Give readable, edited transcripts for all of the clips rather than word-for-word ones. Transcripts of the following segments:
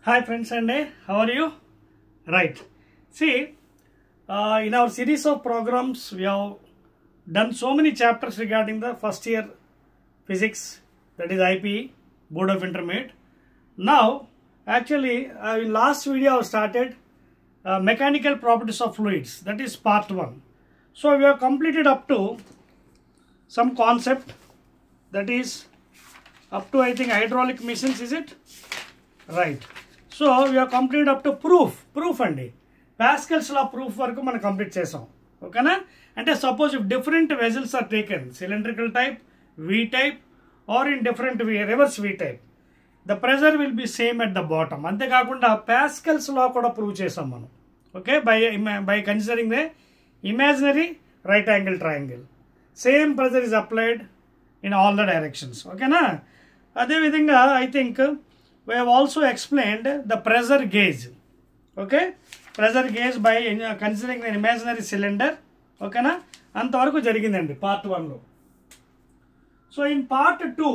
Hi friends and how are you? Right. See, in our series of programs, we have done so many chapters regarding the first year physics, that is IPE, Board of Intermediate. Now, actually, in last video I started mechanical properties of fluids, that is part 1. So, we have completed up to some concept, that is up to I think hydraulic machines, is it? Right. So, we have completed up to proof andi. Pascal's law proof వరకు మనం complete చేసాం. ఓకేనా? అంటే suppose if different vessels are taken, cylindrical type, V type or in different reverse V type, the pressure will be same at the bottom. అంతేకాకుండా Pascal's law కూడా prove చేసాం మనం. Okay, by considering the imaginary right angle triangle. Same pressure is applied in all the directions. ఓకేనా? అదే విధంగా I think we have also explained the pressure gauge. Okay, pressure gauge by considering an imaginary cylinder. Okay na, antavaraku jarigindandi part 1 lo. So in part 2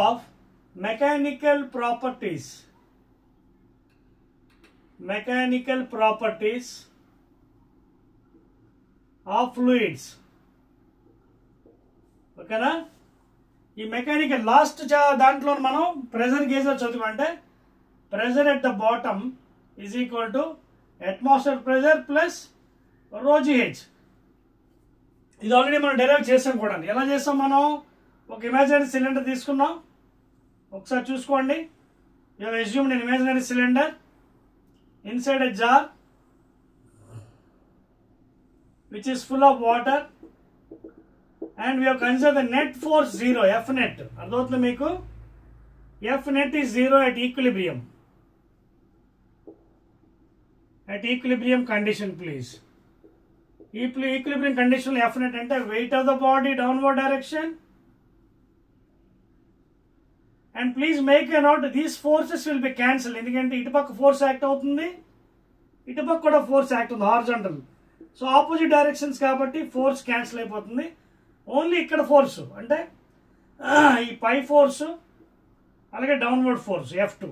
of mechanical properties of fluids. Okay na, ఈ mechanical last దాంట్లో మనం pressure gauge చదువుకుంటే pressure at the bottom is equal to atmosphere pressure plus ρGH. ఇది already మనం derive చేసాం కూడా. ఎలా చేసాం మనం? ఒక ఇమాజినరీ సిలిండర్ తీసుకున్నాం, ఒకసారి చూసుకోండి. You have assumed an imaginary cylinder inside a jar which is full of water and we have considered the net force 0, F net. అర్థమవుతుందా మీకు? F net is 0 at equilibrium. At equilibrium condition, please. Equilibrium condition F net అంటే weight of the body downward direction. And please make a note, these forces will be cancelled. ఎందుకంటే ఇటుపక్క force act అవుతుంది, ఇటుపక్క కూడా force act అవుతుంది, horizontal. So opposite directions కాబట్టి force cancel అయిపోతుంది. Only ఇక్కడ ఫోర్స్ అంటే ఈ పై ఫోర్సు అలాగే డౌన్వర్డ్ ఫోర్స్ F2,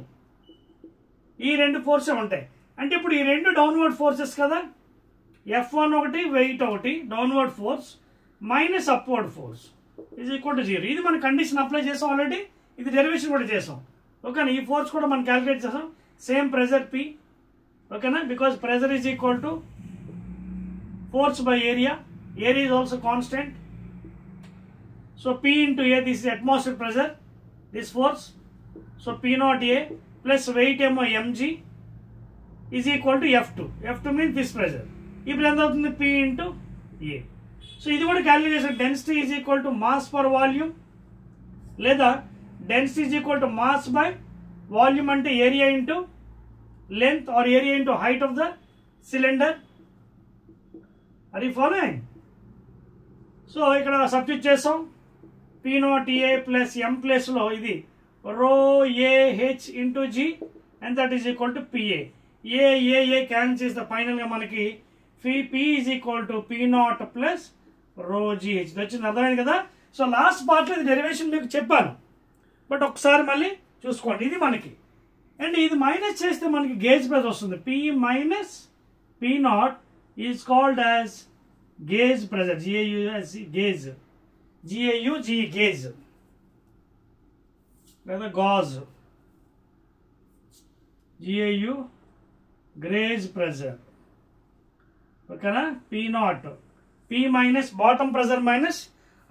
ఈ రెండు ఫోర్సే ఉంటాయి. అంటే ఇప్పుడు ఈ రెండు డౌన్వర్డ్ ఫోర్సెస్ కదా, F1 ఒకటి, వెయిట్ ఒకటి, downward force minus upward force is equal to 0. ఇది మన కండిషన్ అప్లై చేసాం ఆల్రెడీ, ఇది డెరివేషన్ కూడా చేసాం. ఓకేనా? ఈ ఫోర్స్ కూడా మనం క్యాలిక్యులేట్ చేసాం. Same pressure P. ఓకేనా? Because pressure is equal to force by area. Area is also constant. So P into A, this is atmosphere pressure, this force. So P naught A plus weight mg is equal to F2. F2 means this pressure. ఇప్పుడు ఎంత అవుతుంది? P into A. So ఇది కూడా calculation. Density is equal to mass per volume, లేదా density is equal to mass by volume అంటే area into length or area into height of the cylinder. Or you following? So ఇక్కడ substitute చేస్తాం. P naught A plus M place లో ఇది ρAH into G and that is equal to PA. A cancel చేస్తే final గా మనకి P is equal to P naught plus ρGH. ఇది వచ్చింది, అర్థమైంది కదా? సో లాస్ట్ పార్ట్ లో ఇది డెరివేషన్ మీకు చెప్పాను, బట్ ఒకసారి మళ్ళీ చూసుకోండి. ఇది మనకి అండ్ ఇది మైనస్ చేస్తే మనకి గేజ్ ప్రెస్ వస్తుంది. P minus P naught is called as gauge pressure. gauge GAUG gauge లేదా gauge, GAU gauge pressure. ఓకేనా? P naught, P minus bottom pressure minus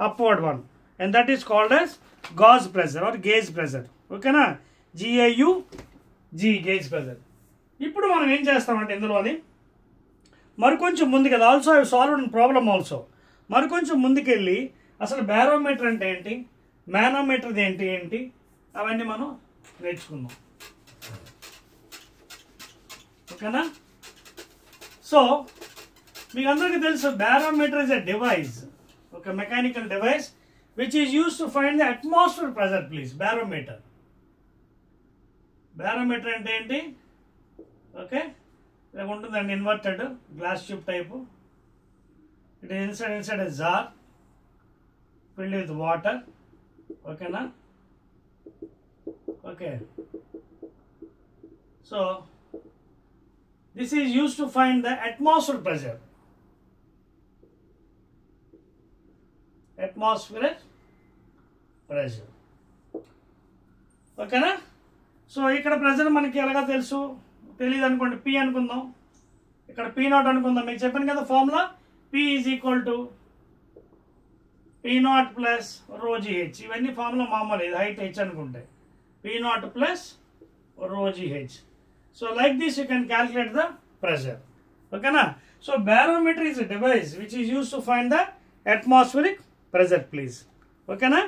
upward one, and that is called as gauge pressure or gauge pressure. ఓకేనా? GAUG gauge pressure. ఇప్పుడు మనం ఏం చేస్తామంటే ఇందులోని మరికొంచెం ముందుకు, కదా also I solved in problem also, మరికొంచెం ముందుకెళ్ళి అసలు బ్యారోమీటర్ అంటే ఏంటి, మానోమీటర్ ఏంటి అవన్నీ మనం నేర్చుకుందాం. ఓకేనా? సో మీకు అందరికీ తెలుసు, బ్యారోమీటర్ ఇస్ ఎ డివైస్, ఒక mechanical device which is use to find the atmosphere pressure. Please, barometer అంటే ఏంటి? ఓకే, ఇలా ఉంటుందండి, inverted glass tube type. It is inside a jar filled with water. Okay na? Okay, so this is used to find the atmospheric pressure. Atmospheric pressure. ఓకేనా? So ఇక్కడ pressure మనకి ఎలాగా తెలుసు, తెలియదు అనుకోండి, పి అనుకుందాం, ఇక్కడ పి నాట్ అనుకుందాం. మీకు చెప్పాను కదా formula, P is equal to P not plus రో జిహెచ్. ఇవన్నీ ఫార్ములా మామూలు, ఇది హైట్ హెచ్ అనుకుంటే పి నాట్ ప్లస్ రో GH. So like this you can calculate the pressure. Okay na? So barometer is a device which is used to find the atmospheric pressure, please. Okay na?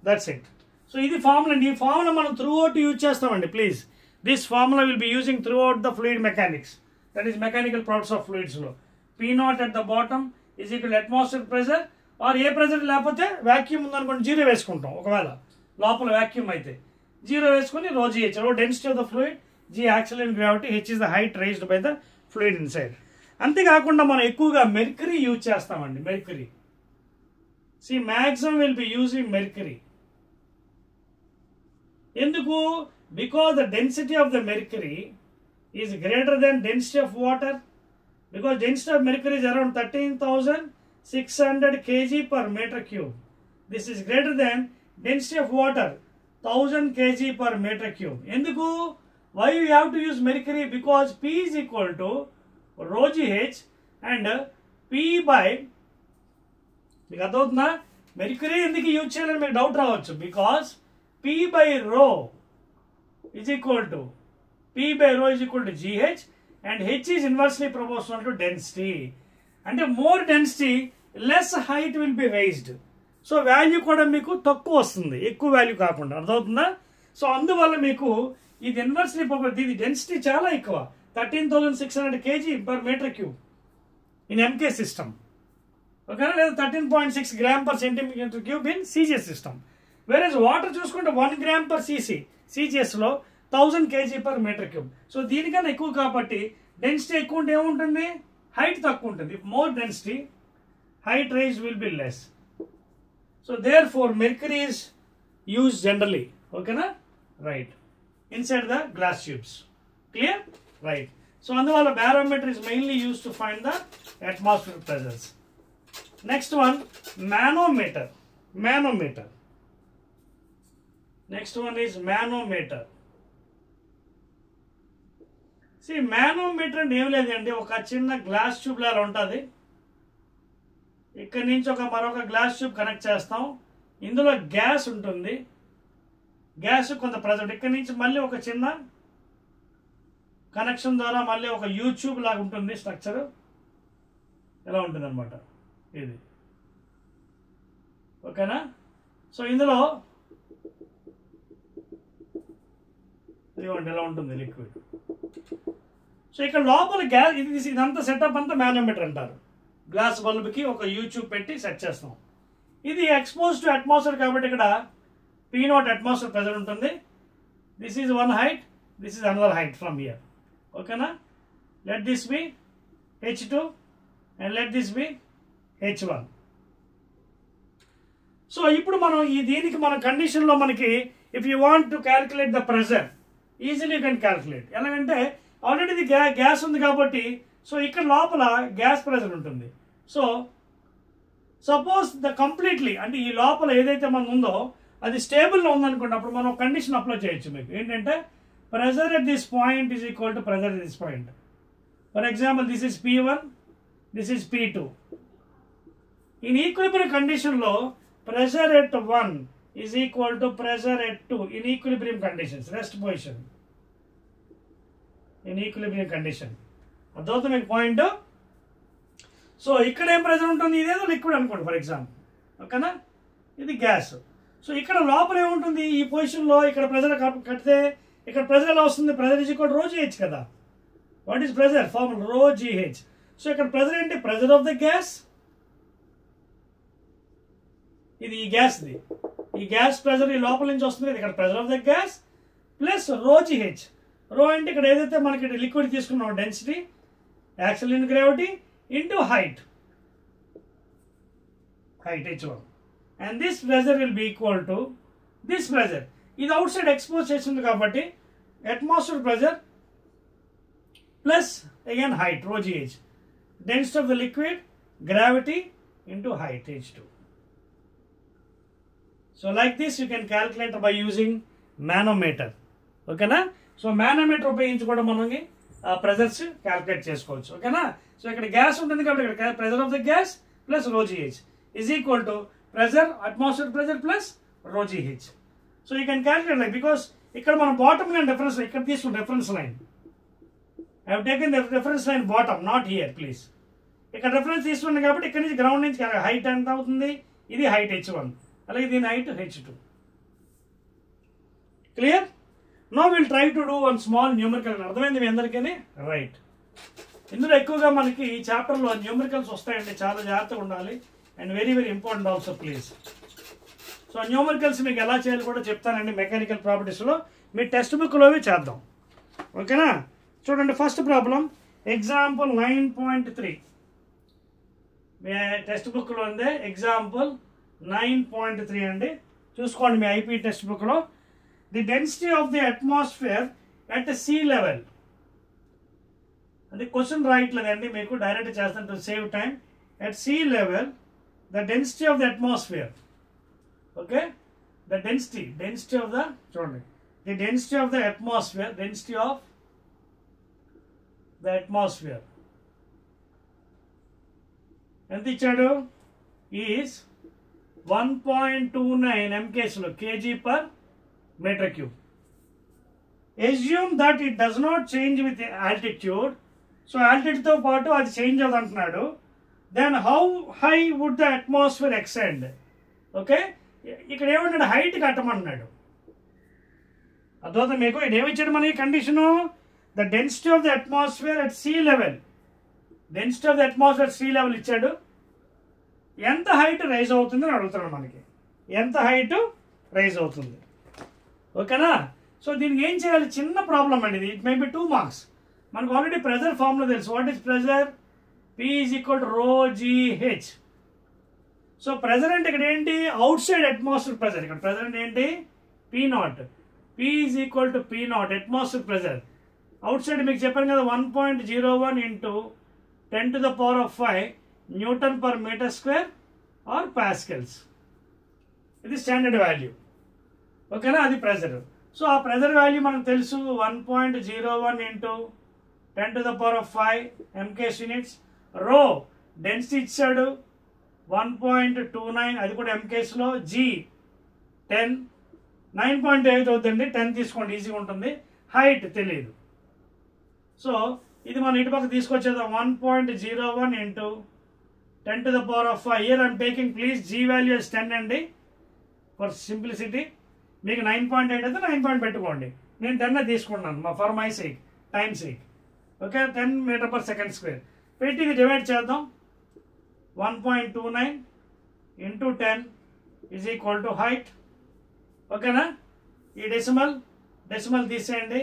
That's it. So this formula, this formula మనం throughout use చేస్తామండి, please. This formula will be using throughout the fluid mechanics, that is mechanical properties of fluids లో. P naught at the bottom is equal to atmospheric pressure, or A pressure లేకపోతే vacuum ఉందనుకోండి zero వేసుకుంటాం. ఒకవేళ లోపల vacuum అయితే zero వేసుకొని రో GH, రో density of the fluid, G axial in gravity, H is the height raised by the fluid inside. అంతేకాకుండా మనం ఎక్కువగా మెర్క్యూరీ యూజ్ చేస్తామండి. Mercury, see maximum will be using mercury. ఎందుకు? Because the density of the mercury is greater then density of water. Because density of mercury is around 13,600 kg per meter cube. This is greater than density of water 1000 kg per meter cube. ఎందుకు? Why you have to use mercury? Because P is equal to rho GH and P by, మీకు అర్థమవుతుందా? Mercury ఎందుకు use చేయాలని మీకు doubt రావచ్చు. Because P by rho is equal to GH and H is inversely proportional to density. అంటే more density, less height will be raised. So value కూడా మీకు తక్కువ వస్తుంది, ఎక్కువ వాల్యూ కాకుండా. అర్థమవుతుందా? సో అందువల్ల మీకు ఇది ఇన్వర్స్లీ ప్రొపోర్షనల్. ఇది డెన్సిటీ చాలా ఎక్కువ, 13,600 kg per meter cube in MK system. ఓకేనా? లేదా 13.6 grams per centimeter cube in CGS system. Whereas water చూసుకుంటే 1 gram per cc సిజిఎస్లో 1000 kg per meter cube. So దీనికన్నా ఎక్కువ కాబట్టి డెన్సిటీ ఎక్కువ ఉంటే ఏముంటుంది? హైట్ తక్కువ ఉంటుంది. More density, height range will be less. So there four mercury is use generally. ఓకేనా? Right. Inside the glass tubes. Clear? Right. So అందువల్ల barometer is mainly used to find the atmospheric pressures. Next one, manometer. Manometer. Next one is manometer. See, manometer అంటే ఏం లేదండి, ఒక చిన్న glass tube లాగా ఉంటుంది. ఇక్కడ నుంచి మరొక గ్లాస్ ట్యూబ్ కనెక్ట్ చేస్తాం. ఇందులో గ్యాస్ ఉంటుంది. గ్యాస్ కొంత ప్రెజర్, ఇక్కడ నుంచి మళ్ళీ ఒక చిన్న కనెక్షన్ ద్వారా మళ్ళీ ఒక యూట్యూబ్ లాగా ఉంటుంది స్ట్రక్చర్. ఎలా ఉంటుంది అనమాట ఇది. ఓకేనా? సో ఇందులో ఇదిగోండి ఎలా ఉంటుంది లిక్విడ్. సో ఇక్కడ లోపల గ్యాస్, ఇదంతా సెటప్ అంతా మ్యానోమీటర్ అంటారు. గ్లాస్ బల్బ్కి ఒక యూట్యూబ్ పెట్టి సెట్ చేస్తాం. ఇది ఎక్స్పోజ్ టు అట్మాస్ఫియర్ కాబట్టి ఇక్కడ P naught atmosphere pressure ఉంటుంది. This is one height, this is another height from here. Okay na? Let this be H2 and let this be H1. So ఇప్పుడు మనం దీనికి మన కండిషన్ లో మనకి if you want to calculate the pressure easily you can calculate. ఎలాగంటే already ఇది gas ఉంది కాబట్టి సో ఇక్కడ లోపల గ్యాస్ ప్రెషర్ ఉంటుంది. సో సపోజ్ ద కంప్లీట్లీ అంటే ఈ లోపల ఏదైతే మనం ఉందో అది స్టేబుల్లో ఉందనుకోండి, అప్పుడు మనం కండిషన్ అప్లై చేయొచ్చు. మీకు ఏంటంటే pressure at this point is equal to pressure at this point. For example this is P1, this is P2. In equilibrium కండిషన్లో pressure at 1 is equal to pressure at 2 in equilibrium conditions, rest position in equilibrium condition. అర్థమవుతుంది మీకు point? So ఇక్కడ ఏం pressure ఉంటుంది? ఇదేదో liquid అనుకోండి for example. ఓకేనా? ఇది గ్యాస్. సో ఇక్కడ లోపల ఏముంటుంది? ఈ పొజిషన్లో ఇక్కడ ప్రెజర్ కడితే ఇక్కడ ప్రెజర్ ఎలా వస్తుంది? ప్రెజర్ ఈజ్ ఈక్వల్ టు రో జిహెచ్ కదా. What is pressure? ఫార్ములా రో జిహెచ్. సో ఇక్కడ ప్రెజర్ ఏంటి? Pressure of the gas. ఇది ఈ గ్యాస్ది, ఈ గ్యాస్ ప్రెజర్ ఈ లోపల నుంచి వస్తుంది. ఇక్కడ pressure of the gas plus రో జిహెచ్. రో అంటే ఇక్కడ ఏదైతే మనకి లిక్విడ్ తీసుకున్నాం density, axle in gravity into height, H1. And this pressure will be equal to this pressure. ఇది అవుట్ సైడ్ ఎక్స్పోజ్ చేసింది కాబట్టి atmosphere pressure plus again height rho gh, density of the liquid, gravity into height h2. So like this you can calculate by using manometer. ఓకేనా? So manometer ఉపయోగించి కూడా మనకి pressures calculate చేసుకోవచ్చు. ఓకేనా? So ఇక్కడ gas ఉంటుంది కాబట్టి ఇక్కడ pressure of the gas plus rho gh is equal to pressure atmosphere pressure plus rho gh. So you can calculate like because ఇక్కడ మనం బాటమ్ లైన్ రెఫరెన్స్ ఇక్కడ తీసుకున్న reference line I have taken the reference line bottom, not here, please. ఇక్కడ reference తీసుకున్నాం కాబట్టి ఇక్కడ నుంచి ground నుంచి హైట్ ఎంత అవుతుంది, ఇది హైట్ h1 అలాగే దీని height h2. Clear? No will try to do one small numerical. అర్థమైంది మీ అందరికీ? రైట్. ఇందులో ఎక్కువగా మనకి ఈ చాప్టర్లో న్యూమరికల్స్ వస్తాయండి, చాలా జాగ్రత్తగా ఉండాలి and very very important also please. So numericals మీకు ఎలా చేయాలి కూడా చెప్తానండి మెకానికల్ ప్రాపర్టీస్లో, మీ టెక్స్ట్ బుక్లోవి చేద్దాం. ఓకేనా? చూడండి ఫస్ట్ ప్రాబ్లం ఎగ్జాంపుల్ 9.3 మీ టెక్స్ట్ బుక్లో ఉంది. ఎగ్జాంపుల్ 9.3 అండి, చూసుకోండి మీ ఐపీ టెక్స్ట్ బుక్లో. The density of the atmosphere at sea level. అది క్వశ్చన్ రాయట్లేదండి, మీకు డైరెక్ట్ చేస్తాను to save time. At sea level the density of the atmosphere. Okay, the density of the, చూడండి, the density of the atmosphere, density of the atmosphere ఎంత ఇచ్చాడు is 1.29 MKs లో kg per meter cube. Assume that it does not change with altitude. So altitude తో పాటు అది change అవుతుంది అంటున్నాడు. Then how high would the atmosphere extend. Okay, ఇక్కడ ఏమంటాడు హైట్ కట్టమన్నాడు. అర్థమవుతుంది మీకు? ఇది ఏమిచ్చాడు మనకి condition? The density of the atmosphere at sea level. Density of the atmosphere at sea level ఇచ్చాడు. ఎంత హైట్ రైజ్ అవుతుంది అని అడుగుతున్నాడు మనకి. ఎంత హైట్ రైజ్ అవుతుంది. ఓకేనా? సో దీనికి ఏం చేయాలి? చిన్న ప్రాబ్లం అండి ఇది. It may be 2 marks. మనకు ఆల్రెడీ ప్రెజర్ ఫార్ములా తెలుసు. What is pressure? P is equal to rho gh. So pressure అంటే ఇక్కడ ఏంటి? Outside atmosphere pressure. ఇక్కడ ప్రెజర్ అంటే ఏంటి? P0. P is equal to P0 atmosphere pressure. Outside మీకు చెప్పాను కదా 1.01 into 10 to the power of 5 newton per metre square or pascals. ఇది స్టాండర్డ్ వాల్యూ. ఓకేనా? అది ప్రెజర్. సో ఆ ప్రెజర్ వాల్యూ మనకు తెలుసు 1.01 into 10 to the power of 5 MKs units. రో డెన్సిటీ ఇచ్చాడు 1.29, అది కూడా MKస్లో. G 10, 9.8 అవుతుంది. 10 తీసుకోండి, ఈజీగా ఉంటుంది. హైట్ తెలియదు. సో ఇది మనం ఇటు పక్క తీసుకొచ్చేద్దాం. 1.01 into 10 to the power of 5. Year I'm taking please G value is 10 అండి ఫర్ సింప్లిసిటీ. మీకు 9.8 అయితే 9 పెట్టుకోండి. నేను 10 తీసుకుంటున్నాను for my sake, time sake. Okay, 10 metre per second square పెట్టి ఇది డివైడ్ చేద్దాం. 1.29 into 10 is equal to height. ఓకేనా? ఈ డెసిమల్ తీసేయండి.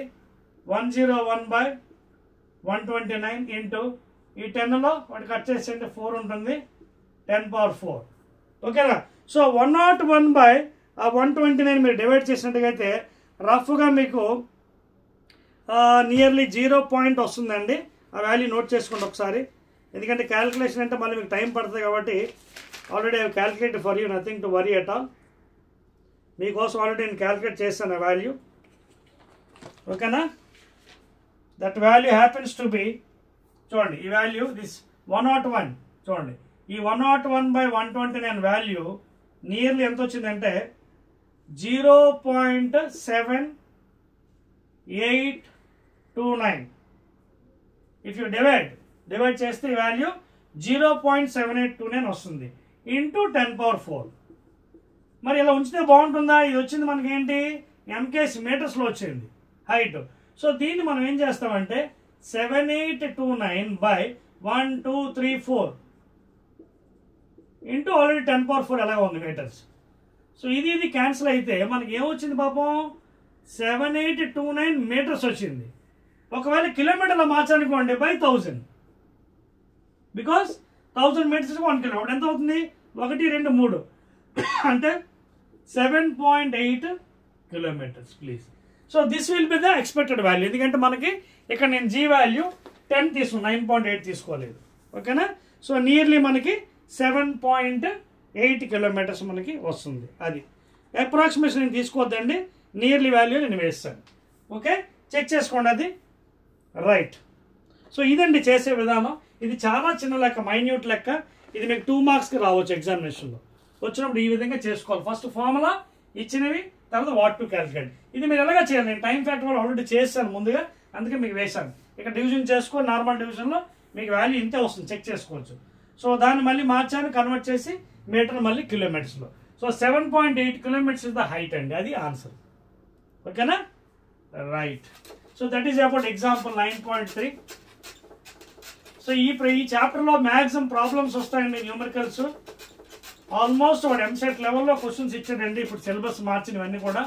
101/129 ఇంటూ ఈ 10లో వాటి కట్ చేసేయండి, 4 ఉంటుంది, 10^4. ఓకేనా? సో 101/129 మీరు డివైడ్ చేసినట్టుగా అయితే రఫ్గా మీకు నియర్లీ 0 పాయింట్ వస్తుందండి. ఆ వాల్యూ నోట్ చేసుకోండి ఒకసారి, ఎందుకంటే క్యాలిక్యులేషన్ అంటే మళ్ళీ మీకు టైం పడుతుంది కాబట్టి. Already I calculate for you, nothing to worry at all. మీకోసం ఆల్రెడీ నేను క్యాలిక్యులేట్ చేస్తాను ఆ వాల్యూ. ఓకేనా? That value happens to be, చూడండి ఈ వాల్యూ దిస్ 101. చూడండి ఈ 101/129 వాల్యూ నియర్లీ ఎంత వచ్చిందంటే 0.7829. ఇఫ్ యూ డివైడ్ చేస్తే ఈ వాల్యూ 0.7829 వస్తుంది ఇంటూ 10^4. మరి ఇలా ఉంచితే బాగుంటుందా? ఇది వచ్చింది మనకి ఏంటి? MKs మీటర్స్లో వచ్చింది హైట్. సో దీన్ని మనం ఏం చేస్తామంటే 7829/1, 2, 3, 4 ఇంటూ ఆల్రెడీ 10^4 ఎలాగ ఉంది మీటర్స్. సో ఇది క్యాన్సిల్ అయితే మనకి ఏమొచ్చింది పాపం? 7829 మీటర్స్ వచ్చింది. ఒకవేళ కిలోమీటర్లో మార్చాలనుకోండి by 1000, బికాస్ 1000 మీటర్స్ 1 కిలోమీటర్ ఎంత అవుతుంది? 1, 2, 3 అంటే 7.8 kilometres please. So this will be the expected value. ఎందుకంటే మనకి ఇక్కడ నేను జీ వాల్యూ 10 తీసుకున్నాను, 9.8 తీసుకోలేదు. ఓకేనా? సో నియర్లీ మనకి 7.8 కిలోమీటర్స్ మనకి వస్తుంది. అది అప్రాక్సిమేషన్ నేను తీసుకోవద్దండి, నియర్లీ వాల్యూ నేను వేస్తాను. ఓకే, చెక్ చేసుకోండి అది. రైట్. సో ఇదండి చేసే విధానం. ఇది చాలా చిన్న లెక్క, మైన్యూట్ లెక్క. ఇది మీకు 2 మార్క్స్కి రావచ్చు ఎగ్జామినేషన్లో. వచ్చినప్పుడు ఈ విధంగా చేసుకోవాలి. ఫస్ట్ ఫార్ములా ఇచ్చినవి, తర్వాత వాట్ టు క్యాలిక్యులేట్. ఇది మీరు ఎలాగా చేయాలి, నేను టైం ఫ్యాక్టర్ వల్ల ఆల్రెడీ చేస్తాను ముందుగా, అందుకే మీకు వేశాను. ఇక్కడ డివిజన్ చేసుకో, నార్మల్ డివిజన్లో మీకు వాల్యూ ఇంతే వస్తుంది, చెక్ చేసుకోవచ్చు. సో దాన్ని మళ్ళీ మార్చాను, కన్వర్ట్ చేసి మీటర్ మళ్ళీ కిలోమీటర్స్లో. So 7.8 kilometres is the height అండి, అది ఆన్సర్. ఓకేనా? Right. So that is about example 9.3. So ఈ చాప్టర్లో మ్యాక్సిమం ప్రాబ్లమ్స్ వస్తాయండి, న్యూమరికల్స్. ఆల్మోస్ట్ వాడు ఎంసెట్ లెవెల్లో క్వశ్చన్స్ ఇచ్చాడండి ఇప్పుడు సిలబస్ మార్చినవన్నీ కూడా.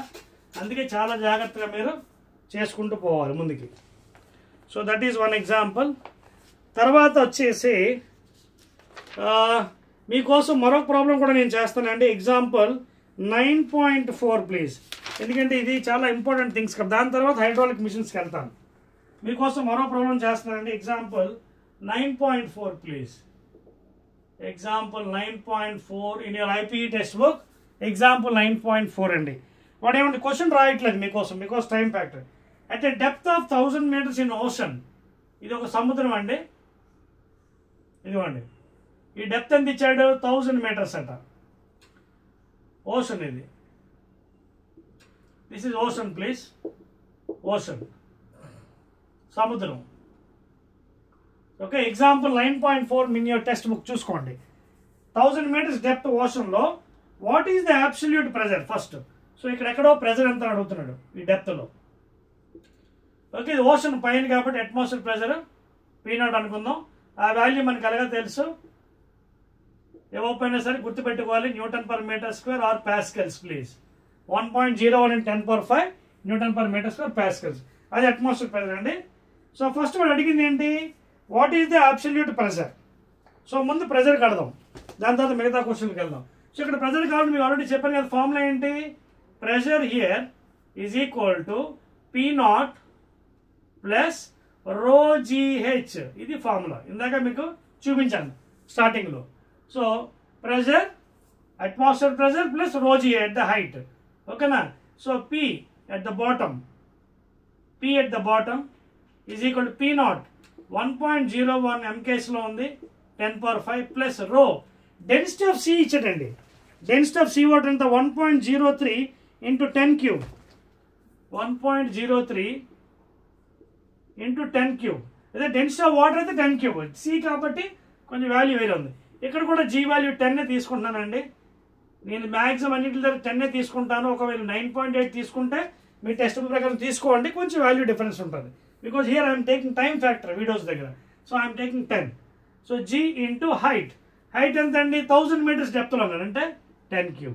అందుకే చాలా జాగ్రత్తగా మీరు చేసుకుంటూ పోవాలి ముందుకి. So that is one example. తర్వాత వచ్చేసి మీకోసం మరొక ప్రాబ్లం కూడా నేను చేస్తానండి. ఎగ్జాంపుల్ 9.4 ప్లీజ్, ఎందుకంటే ఇది చాలా ఇంపార్టెంట్ థింగ్స్ కదా. దాని తర్వాత హైడ్రాలిక్ మిషన్స్కి వెళ్తాను. మీకోసం మరో ప్రాబ్లం చేస్తానండి. Example 9.4 please. Example 9.4 in your IPE text book. Example 9.4 అండి. వాడు ఏమంటే క్వశ్చన్ రాయట్లేదు మీకోసం time factor. At a depth of 1000 meters in ocean. ఇది ఒక సముద్రం అండి, ఇదిగోండి. ఈ డెప్త్ ఎంత ఇచ్చాడు, 1000 meters అట. ఓషన్ ఇది. This is ocean please. Ocean, సముద్రం. Okay, example 9.4 in your text book చూసుకోండి. 1000 meters డెప్త్ ఓషన్లో what is the absolute pressure first. So ఇక్కడ ఎక్కడో ప్రెజర్ ఎంత అడుగుతున్నాడు ఈ డెప్త్లో. ఓకే, ఇది ఓషన్ పైన కాబట్టి అట్మాస్ఫియర్ ప్రెజర్ P0 అనుకుందాం. ఆ వాల్యూ మనకు ఎలాగో తెలుసు, ఏవైనా సరే గుర్తుపెట్టుకోవాలి. Newton/m² or pascals please. 1.01 × 10⁵ Newton/m² pascals. అది అట్మాస్ఫియర్ ప్రెజర్ అండి. సో ఫస్ట్ వాడు అడిగింది ఏంటి, what is the absolute pressure. So ముందు ప్రెజర్ కడదాం, దాని తర్వాత మిగతా క్వశ్చన్కి వెళ్దాం. సో ఇక్కడ ప్రెజర్ కావాలి, మీకు ఆల్రెడీ చెప్పాను కదా. ఫార్ములా ఏంటి, pressure here is equal to P0 plus ρgh. ఇది ఫార్ములా, ఇందాక మీకు చూపించాను స్టార్టింగ్లో. So pressure, atmosphere pressure plus ρgh at the height. ఓకేనా? So P at the bottom is equal to P0 1.01 MKsలో ఉంది, 10⁵ plus rho density of sea ఇచ్చాడండి. Density of sea water ఎంత, 1.03 × 10⁵. 1.03 × 10⁵. అదే డెన్సిటీ ఆఫ్ వాటర్ అయితే 10⁵. సి కాబట్టి కొంచెం value వేరే ఉంది. ఇక్కడ కూడా జీ వాల్యూ 10 తీసుకుంటున్నానండి. నేను మ్యాక్సిమం అన్నింటి దగ్గర 10 తీసుకుంటాను. ఒకవేళ 9.8 తీసుకుంటే మీ టెక్స్ట్ బుక్ ప్రకారం తీసుకోండి, కొంచెం వాల్యూ డిఫరెన్స్ ఉంటుంది. Because here I'm taking time factor videos దగ్గర. So I'm taking 10. So g into height. Height ఎంత అండి, 1000 meters డెప్త్లో ఉన్నాడు అంటే 10⁵.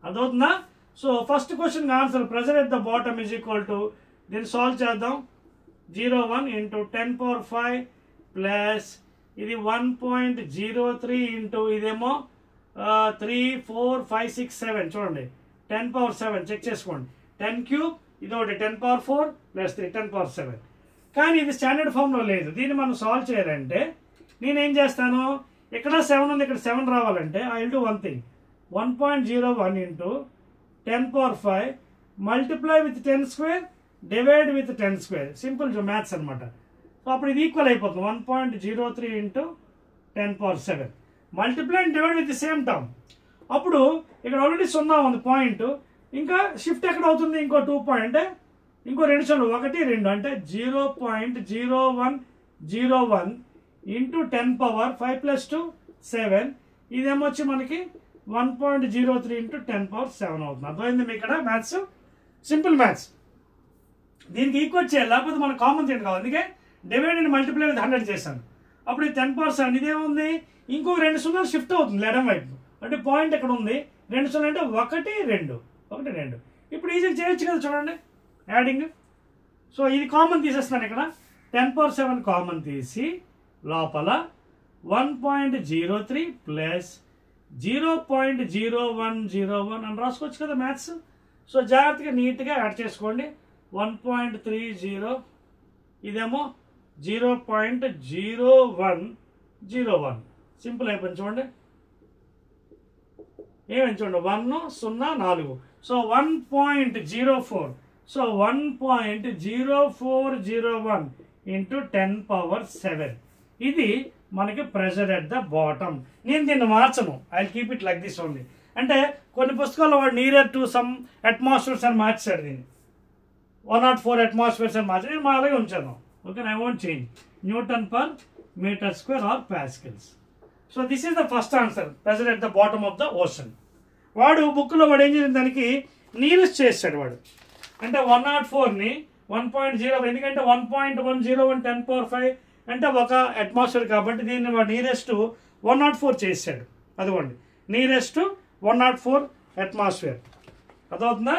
అదవుతుందా? So first question answer pressure at the bottom is equal to, దీన్ని సాల్వ్ చేద్దాం. 0.1 × 10⁵ ప్లస్ ఇది 1.03 ఇంటూ ఇదేమో 3, 4, 5, 6, 7 చూడండి, 10⁷. చెక్ చేసుకోండి. 10⁵, ఇది ఒకటి 10⁴ ప్లస్ 3 10⁷. కానీ ఇది స్టాండర్డ్ ఫామ్లో లేదు. దీన్ని మనం సాల్వ్ చేయాలంటే నేనేం చేస్తాను, ఇక్కడ 7 ఉంది, ఇక్కడ 7 రావాలంటే I will do one thing. 1.01 × 10⁵ multiply with 10² divide with 10². Simple maths అనమాట. సో అప్పుడు ఇది ఈక్వల్ అయిపోతుంది. 1.03 × 10⁷. Multiply and divide with the same term. అప్పుడు ఇక్కడ ఆల్రెడీ 0 ఉంది పాయింట్, ఇంకా షిఫ్ట్ ఎక్కడ అవుతుంది, ఇంకో 2 పాయింట్, ఇంకో 2 0 1 2 అంటే 0.0101 × 10⁵ ప్లస్ 2 7. ఇదేమొచ్చి మనకి 1.03 × 10⁷ అవుతుంది. అర్థమైంది మీకు ఇక్కడ మ్యాథ్స్, సింపుల్ మ్యాథ్స్. దీనికి ఈక్వల్ చేయాలి, లేకపోతే మనకు కామన్ థింగ్ కావాలి. అందుకే డివైడ్ అండ్ మల్టిప్లై విత్ 100 చేశాను. అప్పుడు 10⁷. ఇదేముంది, ఇంకో 2 0 షిఫ్ట్ అవుతుంది ఎడం వైపు. అంటే పాయింట్ ఎక్కడ ఉంది, 2 0 అంటే 1 2. ఇప్పుడు ఈజీగా చేయొచ్చు కదా, చూడండి యాడింగ్. సో ఇది కామన్ తీసేస్తున్నాను. ఇక్కడ 10⁷ కామన్ తీసి లోపల 1.03 ప్లస్ 0.0101 అని రాసుకోవచ్చు కదా మ్యాథ్స్. సో జాగ్రత్తగా నీట్గా యాడ్ చేసుకోండి. 1.30 ఇదేమో 0.0101 సింపుల్ అయిపోయింది చూడండి. ఏమని చూడండి 1 0 4. సో 1.04. So 1.0401 into 10⁻⁷. ఇది మనకి ప్రెషర్ ఎట్ ద బాటమ్. నేను దీన్ని మార్చను, I keep it like this only. అంటే కొన్ని పుస్తకాల్లో వాడు నియర్ టు సమ్ అట్మాస్ఫియర్స్ అని మార్చాడు దీన్ని, 104 అట్మాస్ఫియర్స్ అని మార్చాడు. నేను అలాగే ఉంచాను. Okay, I won't change. Newton/m² or pascals. So this is the first answer, pressure at the bottom of the ocean. వాడు బుక్లో వాడు ఏం చేసిన దానికి నియరెస్ట్ చేస్తాడు వాడు. అంటే 104ని 1.0, ఎందుకంటే 1.101 10⁻⁵ అంటే ఒక అట్మాస్ఫియర్ కాబట్టి దీన్ని వాడు నియరెస్ట్ 104 చేశాడు. అదిగోండి, నియరెస్ట్ 104 అట్మాస్ఫియర్. అర్థమవుతుందా?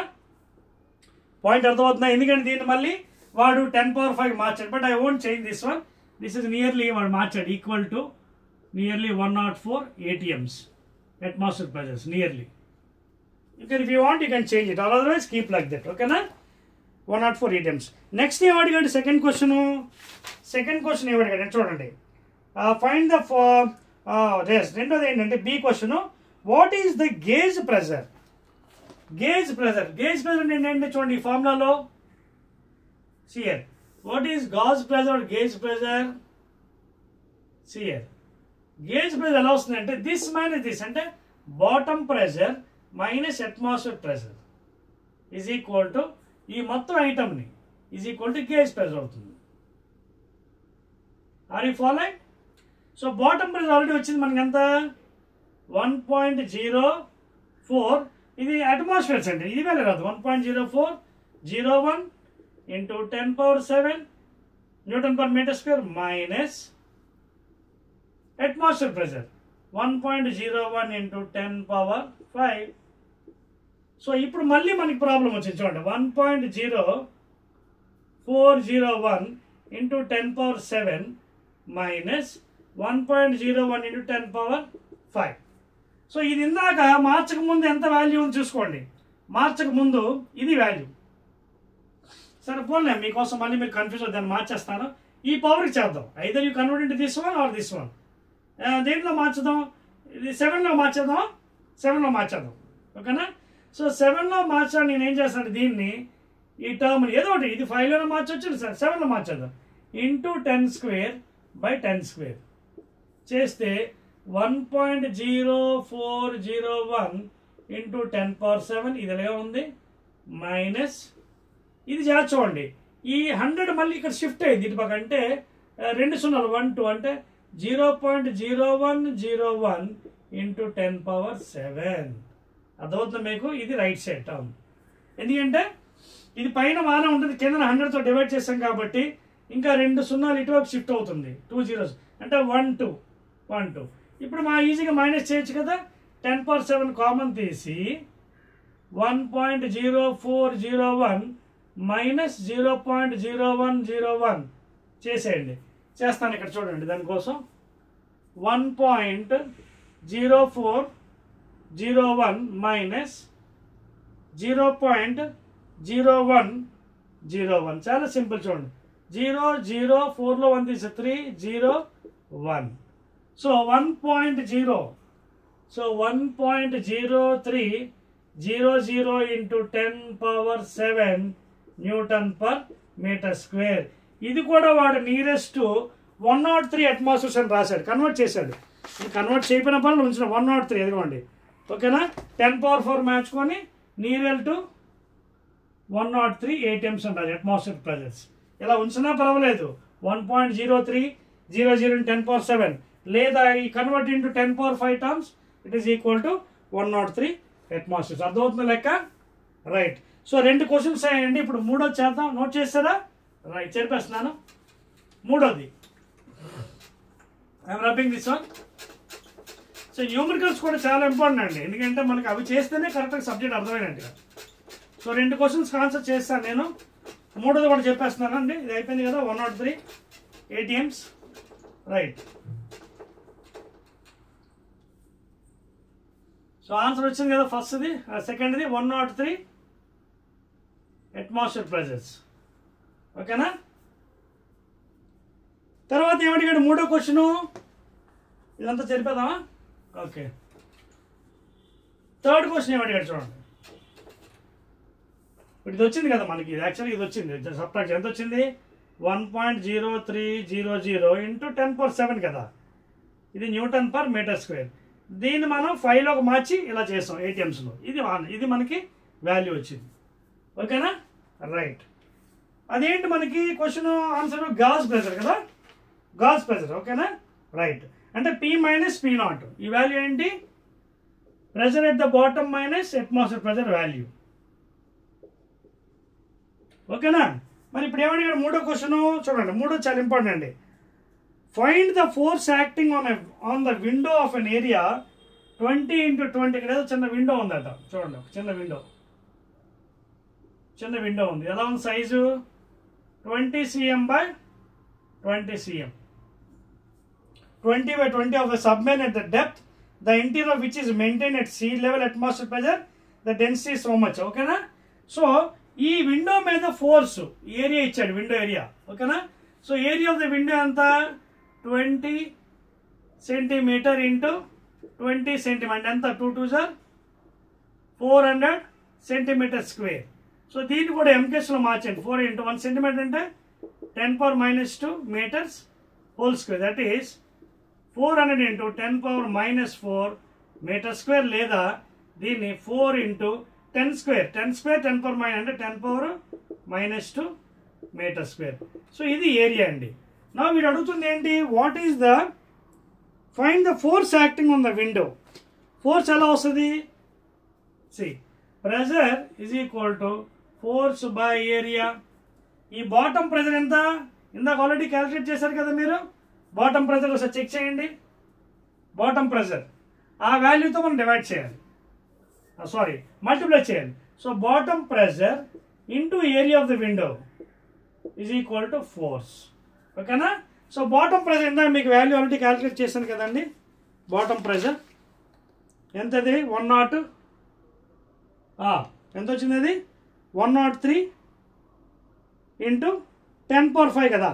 పాయింట్ అర్థమవుతుందా? ఎందుకంటే దీన్ని మళ్ళీ వాడు 10⁻⁵ మార్చాడు. But I won't change this one. This is nearly వాడు మార్చాడు equal to nearly 104 ATMs atmosphere pressures nearly. You can, if you want, you can change it, or otherwise keep like that. Okay na? 104 ATMs. Next ఏం అడిగాడు? Second question ఏం అడిగాడు చూడండి. Find the రెండోది ఏంటంటే B question, what is the gauge pressure? Gauge pressure ఏంటంటే చూడండి ఈ ఫార్ములాలో సియర్. What is gauge pressure, gauge pressure? సియర్ గేజ్ ప్రెజర్ ఎలా వస్తుంది అంటే దిస్ మైనస్ దిస్, అంటే bottom pressure minus atmosphere pressure is equal to ఈ మొత్తం ఐటమ్ని is equal to gauge pressure అవుతుంది. Are you following? So bottom pressure already వచ్చింది మనకి ఎంత, 1.04. ఇది అట్మాస్ఫియర్స్ అండి, ఇది వేరే రాదు. 1.0401 into 10⁻⁷ Newton/m² minus atmosphere pressure 1.01 into 10⁻⁵. So ఇప్పుడు మళ్ళీ మనకి ప్రాబ్లం వచ్చింది చూడండి. 1.0401 into 10⁻⁷ మైనస్ 1.01 into 10⁻⁵. సో ఇది ఇందాక మార్చక ముందు ఎంత వాల్యూ ఉంది చూసుకోండి. మార్చక ముందు ఇది వాల్యూ. సరే పోన్లే, మీకోసం మళ్ళీ మీరు కన్ఫ్యూజ్ అవుతాను, మార్చేస్తాను. ఈ పవర్కి చేద్దాం. Either you convert into this one or this one. దేంట్లో మార్చుదాం? ఇది 7లో మార్చేద్దాం. 7లో మార్చేద్దాం. ఓకేనా? సో 7లో మార్చాలి. నేను ఏం చేస్తాను, దీన్ని ఈ టర్మ్ని ఏదో ఒకటి, ఇది 5లోనే మార్చవచ్చు, సార్ 7లో మార్చేద్దాం. ఇంటూ 10² చేస్తే 1.0401 ఇంటూ 10⁻⁷ ఇది ఎలా ఉంది మైనస్ ఇది చూడండి. ఈ 100 మళ్ళీ ఇక్కడ షిఫ్ట్ అయింది ఇటు పక్క, అంటే 2 0 1 2 అంటే 0.0101 ఇంటూ 10⁻⁷. అర్థమవుతుంది మీకు? ఇది రైట్ సైడ్ టర్మ్. ఎందుకంటే ఇది పైన బాగానే ఉంటుంది, కింద 100తో డివైడ్ చేస్తాం కాబట్టి ఇంకా 2 0 ఇటువైపు షిఫ్ట్ అవుతుంది. 2 zeros అంటే 1 2 1 2. ఇప్పుడు మా ఈజీగా మైనస్ చేయొచ్చు కదా. 10⁻⁷ కామన్ తీసి 1.0401 మైనస్ 0.0101 చేసేయండి. చేస్తాను ఇక్కడ చూడండి. దానికోసం 1.0401 మైనస్ 0.0101 చాలా సింపుల్ చూడండి. 0 0 4లో 1 తీసి 3 0 1. So 1.0, so 1.0300 into 10⁻⁷ Newton/m². ఇది కూడా వాడు నియరెస్ట్ 103 అట్మాస్ఫియర్స్ అని రాశాడు, కన్వర్ట్ చేశాడు. కన్వర్ట్ చేయకపోయిన పనులు ఉంచిన 103 ఎదుగుకోండి. ఓకేనా? 10⁻⁴ మార్చుకొని నియర్ టు 103 ATMs అంటారు అట్మాస్ఫియర్ ప్రెజర్స్. ఇలా ఉంచినా పర్వాలేదు. 1.0300 10⁻⁷ లేదా ఈ convert into 10⁻⁵ terms it is equal to 103 atmospheres. అర్థమవుతుంది లెక్క? రైట్. సో 2 క్వశ్చన్స్ అయ్యండి. ఇప్పుడు మూడోది చేద్దాం. నోట్ చేస్తారా? రైట్, చెప్పేస్తున్నాను. మూడోది I'm rubbing this one. So numericals కూడా చాలా ఇంపార్టెంట్ అండి, ఎందుకంటే మనకి అవి చేస్తేనే కరెక్ట్గా సబ్జెక్ట్ అర్థమైనట్టుగా. సో 2 క్వశ్చన్స్ ఆన్సర్ చేస్తాను నేను. మూడోది కూడా చెప్పేస్తున్నాను అండి. ఇది అయిపోయింది కదా, 103 ATMs. రైట్. సో ఆన్సర్ వచ్చింది కదా ఫస్ట్ది. సెకండ్ది 103 అట్మాస్ఫియర్ ప్రెజర్స్. ఓకేనా? తర్వాత ఏమడిగాడు మూడో క్వశ్చను, ఇదంతా సరిపోదామా? ఓకే. థర్డ్ క్వశ్చన్ ఏమడిగాడు చూడండి. ఇప్పుడు ఇది వచ్చింది కదా మనకి, యాక్చువల్గా ఇది వచ్చింది సబ్ట్రాక్షన్ ఎంత వచ్చింది, 1.0300 ఇంటూ 10⁻7 కదా, ఇది న్యూటన్ పర్ మీటర్ స్క్వేర్. దీన్ని మనం 5లోకి మార్చి ఇలా చేస్తాం ATMsలో. ఇది మనకి వాల్యూ వచ్చింది. ఓకేనా? రైట్. అదేంటి మనకి క్వశ్చన్ ఆన్సర్ గాస్ ప్రెజర్ కదా, గాస్ ప్రెజర్. ఓకేనా? రైట్. అంటే P మైనస్ P0, ఈ వాల్యూ ఏంటి, pressure at the bottom minus atmosphere pressure value. ఓకేనా? మరి ఇప్పుడు ఏమడిగాడు మూడో క్వశ్చన్ చూడండి. మూడో చాలా ఇంపార్టెంట్ అండి. Find the force acting on the window of N area 20 × 20. ఇక్కడ ఏదో చిన్న విండో ఉందట చూడండి, చిన్న విండో ఉంది. ఎలా ఉంది size, 20 cm by 20 cm, 20 by 20 of the submarine at the depth, the interior of which is maintained at sea level atmosphere pressure, the density is so much. ఓకేనా? సో ఈ విండో మీద force area ఇచ్చాడు, window area. ఓకేనా? So area of the window ఎంత, 20 centimetre into 20 centimetre, ఎంత 2 2 400 centimetre square. So దీన్ని కూడా ఎంకేస్లో మార్చండి. 4 × 1 సెంటీమీటర్ అంటే 10⁻² metres whole square, that is 400 × 10⁻⁴ metre square, లేదా దీన్ని 4 × 10 స్క్వేర్, 10 స్క్వేర్ 10⁻⁻, అంటే 10⁻⁻² మీటర్ స్క్వేర్. సో ఇది ఏరియా అండి. నా వీడు అడుగుతుంది ఏంటి, what is the find the force acting on the window. Force ఎలా వస్తుంది, see pressure is equal to force by area. ఈ బాటమ్ ప్రెజర్ ఎంత, ఇందాక ఆల్రెడీ క్యాలిక్యులేట్ చేశారు కదా మీరు. బాటమ్ ప్రెజర్ ఒకసారి చెక్ చేయండి. బాటమ్ ప్రెజర్ ఆ వాల్యూతో మనం డివైడ్ చేయాలి, మల్టిప్లై చేయాలి. So bottom pressure into area of the window is equal to force. ఓకేనా? సో బాటమ్ ప్రెజర్ ఇందాక మీకు వాల్యూ ఆల్రెడీ క్యాలిక్యులేట్ చేశాను కదండి. బాటమ్ ప్రెజర్ ఎంతది, 100, ఎంత వచ్చింది అది, 103 × 10⁻⁵ కదా,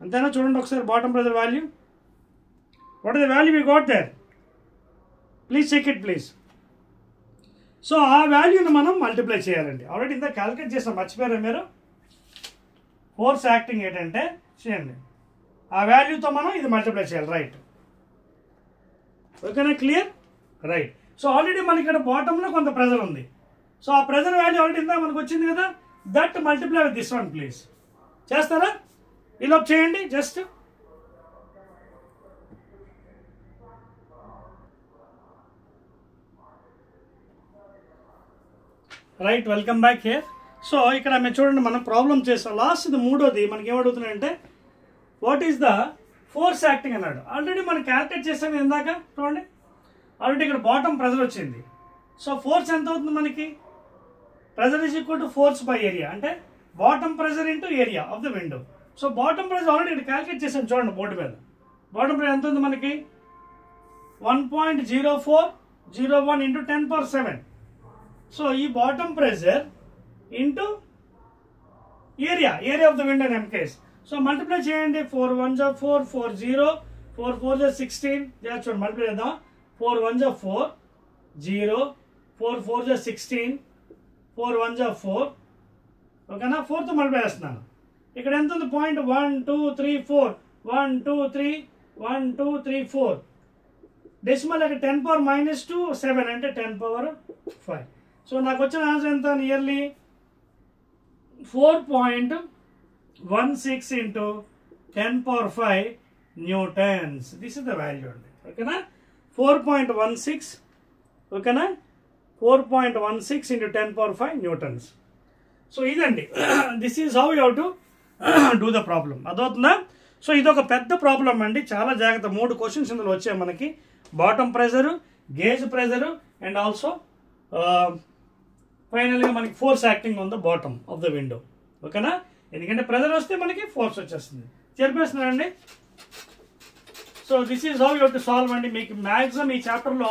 అంతేనా? చూడండి ఒకసారి bottom pressure value. What is the value we got there, please check it please. So ఆ వాల్యూని మనం మల్టిప్లై చేయాలండి. ఆల్రెడీ ఇంత క్యాలిక్యులేట్ చేస్తాం, మర్చిపోయారా మీరు. ఫోర్స్ యాక్టింగ్ ఏంటంటే చేయండి, ఆ వాల్యూతో మనం ఇది మల్టిప్లై చేయాలి. రైట్. ఓకేనా? క్లియర్? రైట్. సో ఆల్రెడీ మనకి ఇక్కడ బాటంలో కొంత ప్రెజర్ ఉంది. సో ఆ ప్రెజర్ వాల్యూ ఆల్రెడీ ఇందా మనకు వచ్చింది కదా, that multiply with this one please. చేస్తారా? ఈలోపు చేయండి just. Right, welcome back here. So ఇక్కడ మీరు చూడండి, మనం ప్రాబ్లం చేస్తాం. లాస్ట్ ఇది మూడోది మనకి ఏమడుగుతున్నాయంటే what is the force acting అన్నాడు. ఆల్రెడీ మనం క్యాలిక్యులేట్ చేసాం ఇందాక చూడండి. ఆల్రెడీ ఇక్కడ బాటమ్ ప్రెజర్ వచ్చింది. సో ఫోర్స్ ఎంత అవుతుంది మనకి, pressure is equal to force by area, అంటే bottom pressure into area of the window. So bottom pressure already ఇక్కడ క్యాలిక్యులేట్ చేసాం చూడండి బోర్డు మీద. బాటమ్ ప్రెజర్ ఎంత ఉంది మనకి, 1.0401 × 10⁻⁷. సో ఈ bottom pressure into area of the window in case. So multiply చేయండి. 4 1 4, 4 0, 4 4 16. చూడండి మల్టిప్లై చేద్దాం. 4 1 4 0, 4 4 16, 4 1 4. ఓకేనా? 4తో మల్టిప్లై చేస్తున్నాను. ఇక్కడ ఎంత ఉంది, 0.1234, 1 2 3 1 2 3 4. డెసిమల్ ఇక్కడ 10⁻⁻2 7 అంటే 10⁻⁵. సో నాకు వచ్చిన ఆన్సర్ ఎంత, nearly 4.16 × 10⁻⁵ newtons. This is the value అండి. ఓకేనా? 4.16. ఓకేనా? 4.16 × 10⁻⁵ న్యూటన్స్. సో ఇదండి, this is how you have to do the problem. అదవుతుందా? సో ఇది ఒక పెద్ద ప్రాబ్లం అండి, చాలా జాగ్రత్త. 3 క్వశ్చన్స్ ఇందులో వచ్చాయి మనకి. Bottom pressure, gauge pressure, and also ఫైనల్గా మనకి force acting on the bottom of the window. ఓకేనా? ఎందుకంటే ప్రెజర్ వస్తే మనకి ఫోర్స్ వచ్చేస్తుంది. చెప్పేస్తున్నానండి. So this is how you have to solve అండి. మీకు మ్యాక్సిమం ఈ చాప్టర్లో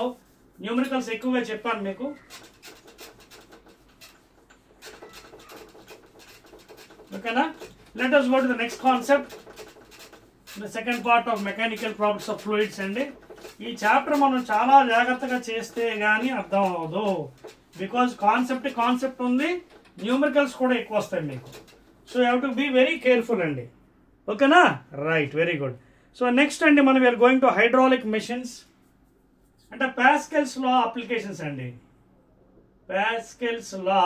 న్యూమరికల్స్ ఎక్కువగా చెప్పాను మీకు. ఓకేనా? Let us go to the next concept, the second part of mechanical properties of fluids అండి. ఈ చాప్టర్ మనం చాలా జాగ్రత్తగా చేస్తే గానీ అర్థం అవ్వదు, బికాజ్ కాన్సెప్ట్ ఉంది, న్యూమరికల్స్ కూడా ఎక్కువ వస్తాయి మీకు. So you have to be very careful అండి. ఓకేనా? Right, very good. So next అండి మనం we're going to hydraulic machines, అంటే పాస్కల్స్ లా అప్లికేషన్స్ అండి. పాస్కల్స్ లా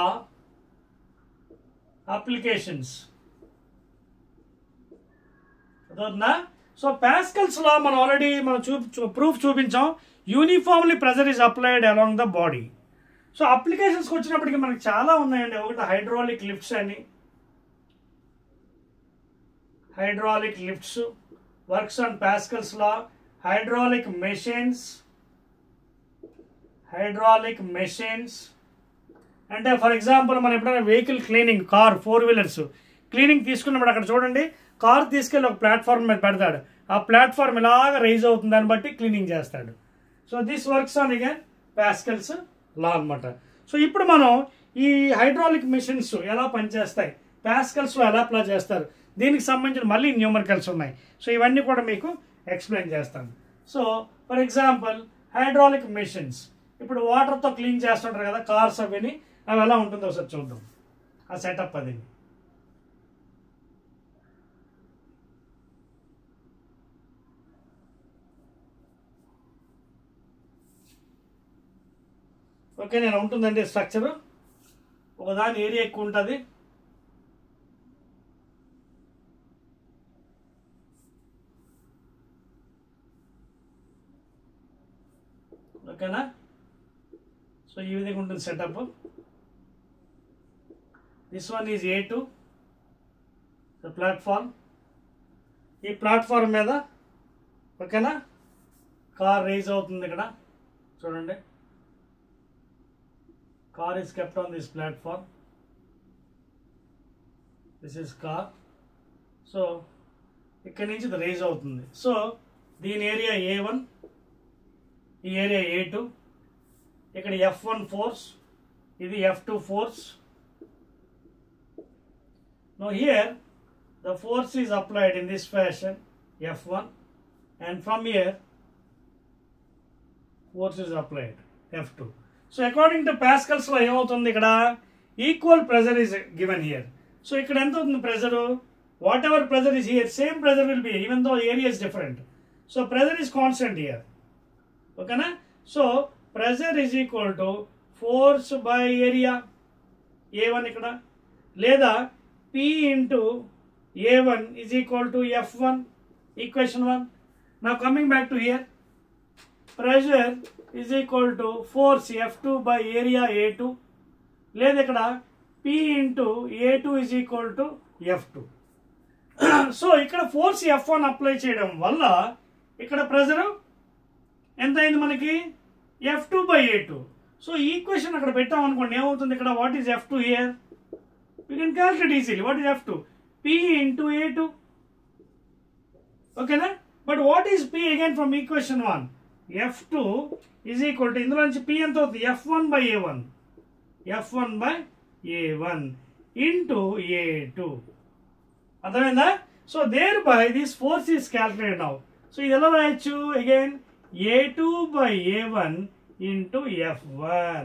అప్లికేషన్స్ అదవుతుందా? సో పాస్కల్స్ లా మనం ఆల్రెడీ ప్రూఫ్ చూపించాం. Uniformly pressure is applied along the body. So అప్లికేషన్స్కి వచ్చినప్పటికీ మనకి చాలా ఉన్నాయండి. ఒకటి హైడ్రాలిక్ లిఫ్ట్స్ అని, hydraulic lifts works on Pascal's law. Hydraulic machines అంటే ఫర్ ఎగ్జాంపుల్ మనం ఎప్పుడైనా vehicle cleaning, car 4 wheelers cleaning తీసుకున్నప్పుడు అక్కడ చూడండి, కార్ తీసుకెళ్ళి ఒక ప్లాట్ఫామ్ మీద పెడతాడు, ఆ ప్లాట్ఫామ్ ఇలాగ రైజ్ అవుతుంది, దాన్ని బట్టి క్లీనింగ్ చేస్తాడు. So this works on again Pascal's law అనమాట. సో ఇప్పుడు మనం ఈ హైడ్రాలిక్ మెషిన్స్ ఎలా పనిచేస్తాయి, పాస్కల్స్ లో ఎలా అప్లై చేస్తారు, దీనికి సంబంధించిన మళ్ళీ న్యూమరికల్స్ ఉన్నాయి. సో ఇవన్నీ కూడా మీకు ఎక్స్ప్లెయిన్ చేస్తాను. So for example hydraulic machines, ఇప్పుడు వాటర్తో క్లీన్ చేస్తుంటారు కదా కార్స్, అవి ఎలా ఉంటుందో ఒకసారి చూద్దాం ఆ సెటప్. అది ఓకే, నేను ఉంటుందండి స్ట్రక్చర్, ఒకదాని ఏరియా ఎక్కువ ఉంటుంది. ఓకేనా? సో ఈ విధంగా ఉంటుంది setup. This one is A2 platform. ఈ ప్లాట్ఫామ్ మీద ఓకేనా కార్ రైజ్ అవుతుంది. ఇక్కడ చూడండి, car is kept on this platform. This is car. So ఇక్కడి నుంచి ఇది రైజ్ అవుతుంది. సో దీని ఏరియా A1, ఈ ఏరియా A2, ఇక్కడ F1 ఫోర్స్, ఇది F2 force. Now here the force is applied in this fashion, F1, and from here force is applied, F2. So according to Pascal's law ఏమవుతుంది, ఇక్కడ equal pressure is given here. So ఇక్కడ ఎంత అవుతుంది pressure, whatever pressure is here, same pressure will be even though area is different. So pressure is constant here. ఓకేనా? So pressure is equal to force by area A1 ఇక్కడ, లేదా P into A1 is equal to F1, equation 1. Now coming back to here, pressure is equal to force F2 by area A2, లేదా ఇక్కడ P into A2 is equal to F2. So ఇక్కడ force F1 apply చేయడం వల్ల ఇక్కడ pressure ఎంత అయింది మనకి, F2 by A2. So equation అక్కడ పెట్టాం అనుకోండి, ఏమవుతుంది ఇక్కడ, what is F2 here, you can calculate easily. What is F2, P into A2. ఓకేనా? But what is P again from equation 1, F2 is equal to, ఇందులో నుంచి P ఎంత అవుతుంది, F1 by A1, F1 by A1 into A2. అర్థమైందా? So thereby this force is calculated now. So ఇది ఎలా రాయొచ్చు, again A2 by A1 into F1.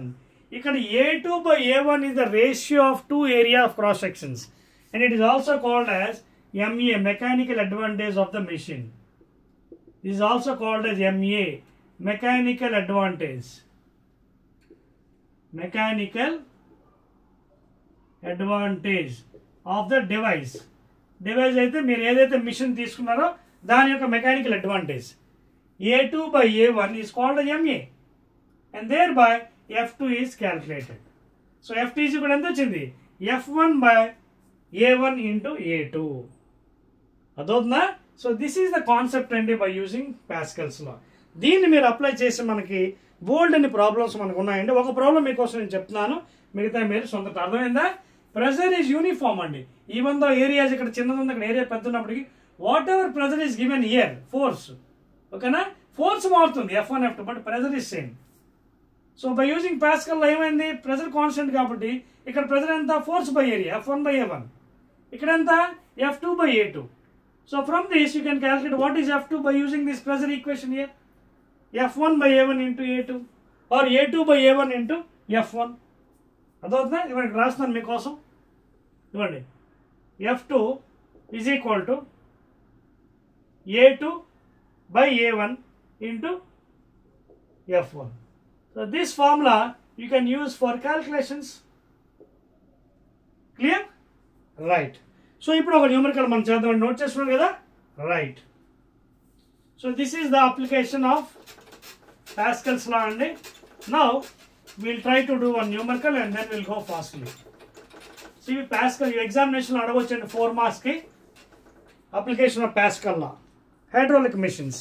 ఇక్కడ A2 by A1 is the ratio of two area of cross sections, and it is also called as MA, mechanical advantage of the machine. This is also called as MA, mechanical advantage. Mechanical advantage of the device. Device అయితే మీరు ఏదైతే machine తీసుకున్నారో దాని యొక్క mechanical advantage. A2 by A1 is called as MA, and thereby F2 is calculated. So F2 is equal to ఎంత వచ్చింది, F1 by A1 into A2. అదవుతుందా? So this is the concept అండి బై యూజింగ్ పాస్కల్స్ లా. దీన్ని మీరు apply చేసి మనకి బోల్డ్ అన్ని problems మనకు ఉన్నాయండి. ఒక ప్రాబ్లం మీకోసం నేను చెప్తున్నాను, మిగతా మీరు సొంత. అర్థమైందా? ప్రెజర్ ఈజ్ యూనిఫామ్ అండి. ఈవెన్ దో ఏరియాస్ ఇక్కడ చిన్నది ఉంది, అక్కడ ఏరియా పెద్ద ఉన్నప్పటికీ what ever pressure is given here, force, ఓకేనా, ఫోర్స్ మారుతుంది F1 F2, but pressure is same. So by using pascal లో ఏమైంది, ప్రెజర్ కాన్స్టెంట్ కాబట్టి ఇక్కడ ప్రెజర్ ఎంత, force by area F1 by A1. ఇక్కడ ఎంత F2 by A2. So from this you can calculate what is F2 by using this pressure equation here. F1 by A1 into A2 or A2 by A1 into F1. అదవుతుందా? ఇవ్వండి రాస్తున్నాను మీకోసం. ఇవ్వండి F2 is equal to A2 by A1 into F1. So this formula you can use for calculations. Clear? Right. So ఇప్పుడు ఒక numerical మనం చేద్దాం. Note చేసుకున్నాం కదా? Right. So this is the application of Pascal's law అండి. Now we'll try to do one numerical and then we'll go fastly. See Pascal examination లో అడగొచ్చండి 4 marks కి. Application of Pascal law. Hydraulic machines,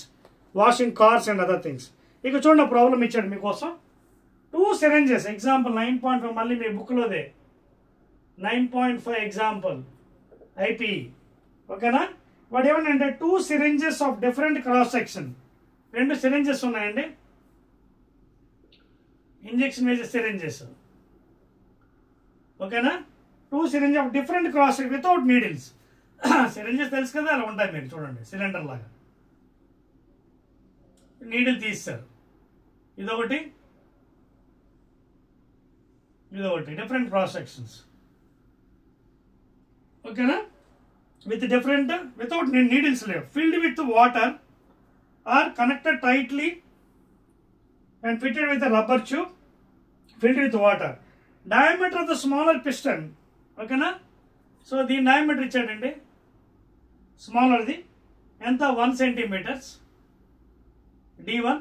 washing cars and other things. ఇక చూడండి problem ఇచ్చాడు మీకోసం. 2 syringes example 9.5 మళ్ళీ మీ book లోదే 9.5 example IP. ఓకేనా? వాడు ఏమనంటే 2 syringes of different cross section. 2 syringes ఉన్నాయండి, ఇంజెక్షన్ వేసే సిరింజెస్. ఓకేనా? 2 syringes of different cross without needles. Syringes తెలుసు కదా, అలా ఉంటాయి మీరు చూడండి సిలిండర్ లాగా. నీడిల్ తీస్తారు, ఇదొకటి ఇదొకటి డిఫరెంట్ క్రాస్ సెక్షన్స్. ఓకేనా? విత్ డిఫరెంట్ వితౌట్ నీడిల్స్ లేవు, filled with water are connected tightly and fitted with a rubber tube filled with water. Diameter of the smaller piston. Okay na? So the diameter ఇచ్చాడండి, smaller the ఎంత 1 centimeters D1,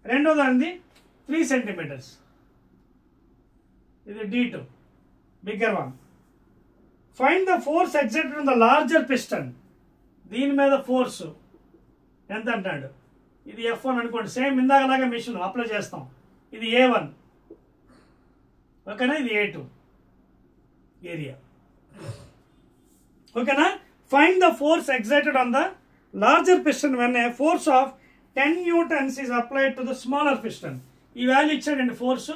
రెండో దానిది 3 centimeters, ఇది D2 bigger one. Find the force exerted on the larger piston. దీని మీద force ఎంత అంటాడు? ఇది F1 అనుకోండి, సేమ్ ఇందాకలాగా మిషన్ అప్లై చేస్తాం. ఇది A1 ఓకేనా, ఇది A2 ఏరియా. ఓకేనా? Find the force exerted on the larger piston when a force of 10 newtons is applied to the smaller piston. ఈ వాల్యూ ఇచ్చాడండి ఫోర్స్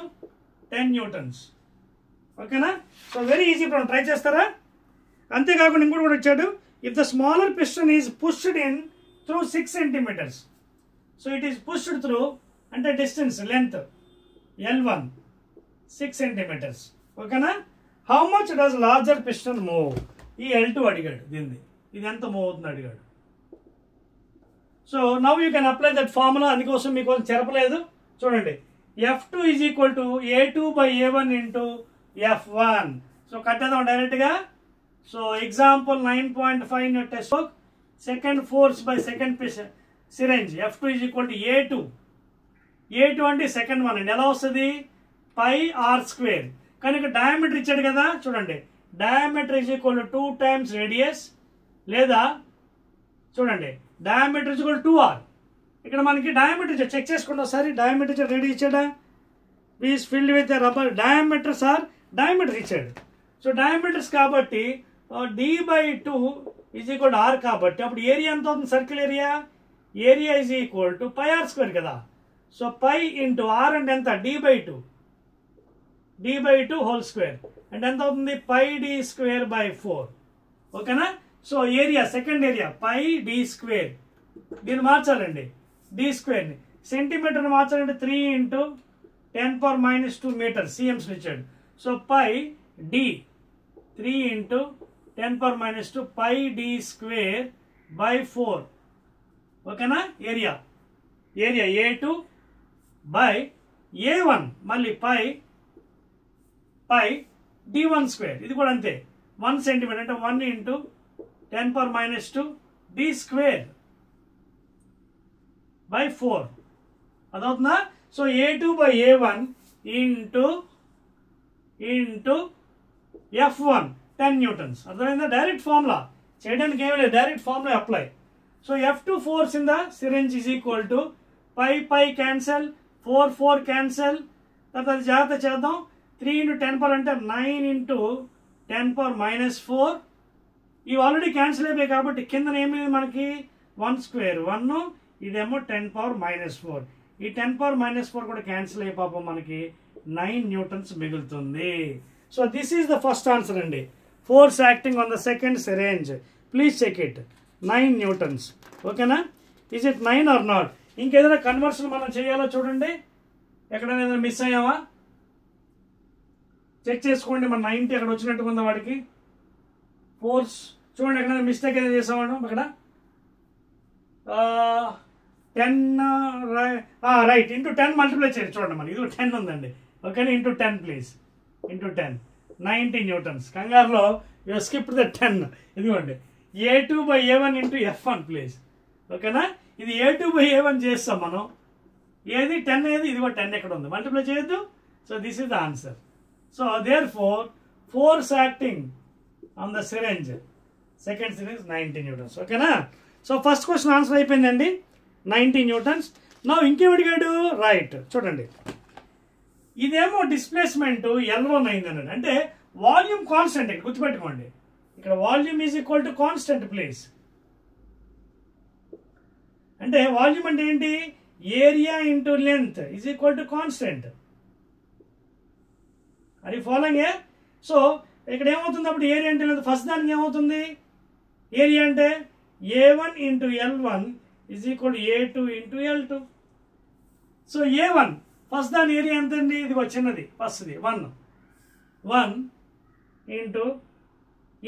10 newtons. ఓకేనా? So very easy problem, try చేస్తారా? అంతేకాకుండా ఇంకోటి కూడా ఇచ్చాడు, if the smaller piston is pushed in through 6 centimeters. So it is pushed through అంటే distance length L1 6 centimeters. ఓకేనా? How much does larger piston move? ఈ L2 అడిగాడు, దీన్ని ఇది ఎంత మూవ్ అవుతుంది అడిగాడు. So now you can apply that formula. అందుకోసం మీకోసం చెరపలేదు, చూడండి. F2 is equal to A2 by A1 into F1. So కట్టేద్దాం డైరెక్ట్గా. So example 9.5 text book, second force by second piston syringe F2 is equal to A2. A2 అంటే second one అండి. ఎలా వస్తుంది? పై r square. కానీ ఇక్కడ డయామీటర్ ఇచ్చాడు కదా, చూడండి. Diameter is equal to 2 times radius, లేదా చూడండి డయామీటర్ ఈజ్ ఈక్వల్ 2R. ఇక్కడ మనకి డయామీటర్ చెక్ చేసుకోండి ఒకసారి. డయామీటర్ ఇచ్చాడు, రేడియస్ ఇచ్చాడా? Is filled with rubber. Diameters are diameter ఇచ్చాడు. సో డయామీటర్స్ కాబట్టి D/2 is equal to R కాబట్టి అప్పుడు ఏరియా ఎంత అవుతుంది? Circle area is equal to pi r square కదా. సో పై ఇంటూ ఆర్ అంటే ఎంత? D/2 హోల్ స్క్వేర్ అంటే ఎంత అవుతుంది? Pi D square by 4. ఓకేనా? So area second area pi D square. దీన్ని మార్చాలండి, D స్క్వేర్ని సెంటీమీటర్ని మార్చాలంటే 3 into 10⁻² మీటర్ సిఎంస్ ఇచ్చాడు. So pi D 3 into 10⁻² pi D square by 4. ఓకేనా? ఏరియా A2 బై A1 మళ్ళీ పై D1 స్క్వేర్. ఇది కూడా అంతే, 1 centimeter అంటే 1 into 10⁻² D స్క్వేర్ బై 4. అదవుతుందా? సో A2 బై A1 ఇంటూ F1 10 newtons. అర్థమైందా? డైరెక్ట్ ఫార్ములా చేయడానికి ఏమీ లేదు, direct formula apply. So F2 force in the syringe is equal to pi cancel, 4 cancel. తర్వాత జాగ్రత్త చేద్దాం. 3 into 10 అంటే 9 into 10⁻⁴. ఇవి ఆల్రెడీ క్యాన్సిల్ అయిపోయాయి కాబట్టి కింద ఏమి మనకి 1 square 1, ఇదేమో 10⁻⁴. ఈ 10⁻⁴ కూడా క్యాన్సిల్ అయ్యి పాపం మనకి 9 newtons మిగులుతుంది. So this is the first answer అండి. force acting on the second syringe. Please check it. 9 newtons. ఓకేనా? Is it 9 or not? ఇంకేదైనా కన్వర్షన్ మనం చేయాలో చూడండి. ఎక్కడైనా ఏదైనా మిస్ అయ్యావా చెక్ చేసుకోండి. మన 90 అక్కడ వచ్చినట్టుగా ఉందా వాడికి ఫోర్స్ చూడండి. ఎక్కడైనా మిస్టేక్ ఏదైనా చేసామా అక్కడ 10 రైట్ ఇంటూ 10 మల్టిప్లై చేయండి. చూడండి మరి ఇది 10 ఉందండి. ఓకేనా? Into 10 please. Into 10 90 newtons. కంగారులో యూ స్కిప్ ద 10. ఇదిగోండి A2/A1 ఇంటూ F1 ప్లీజ్. ఓకేనా? ఇది A2/A1 చేస్తాం మనం. ఏది 10 ఏది ఇదిగో 10 ఎక్కడ ఉంది మల్టిప్లై చేయొద్దు. So this is the answer. So there force acting on the syringe second syringe 90 newtons. ఓకేనా? సో ఫస్ట్ క్వశ్చన్ ఆన్సర్ అయిపోయిందండి 90 న్యూటన్స్. నా ఇంకేం అడిగాడు? రైట్ చూడండి ఇదేమో డిస్ప్లేస్మెంట్ L1 అయిందన్నాడు. అంటే వాల్యూమ్ కాన్స్టెంట్. ఇక్కడ గుర్తుపెట్టుకోండి ఇక్కడ volume is equal to constant please. అంటే వాల్యూమ్ అంటే ఏంటి? Area into length is equal to constant. అది ఫాలోయింగ్ ఏ. సో ఇక్కడ ఏమవుతుంది అప్పుడు ఏరియా అంటే లెంత్ ఫస్ట్ దానికి ఏమవుతుంది? ఏరియా అంటే A1 into L1 is equal to A2 into L2. So A1 first దాని ఏరియా ఎంత అండి? ఇది చిన్నది ఫస్ట్ది 1 ఇంటూ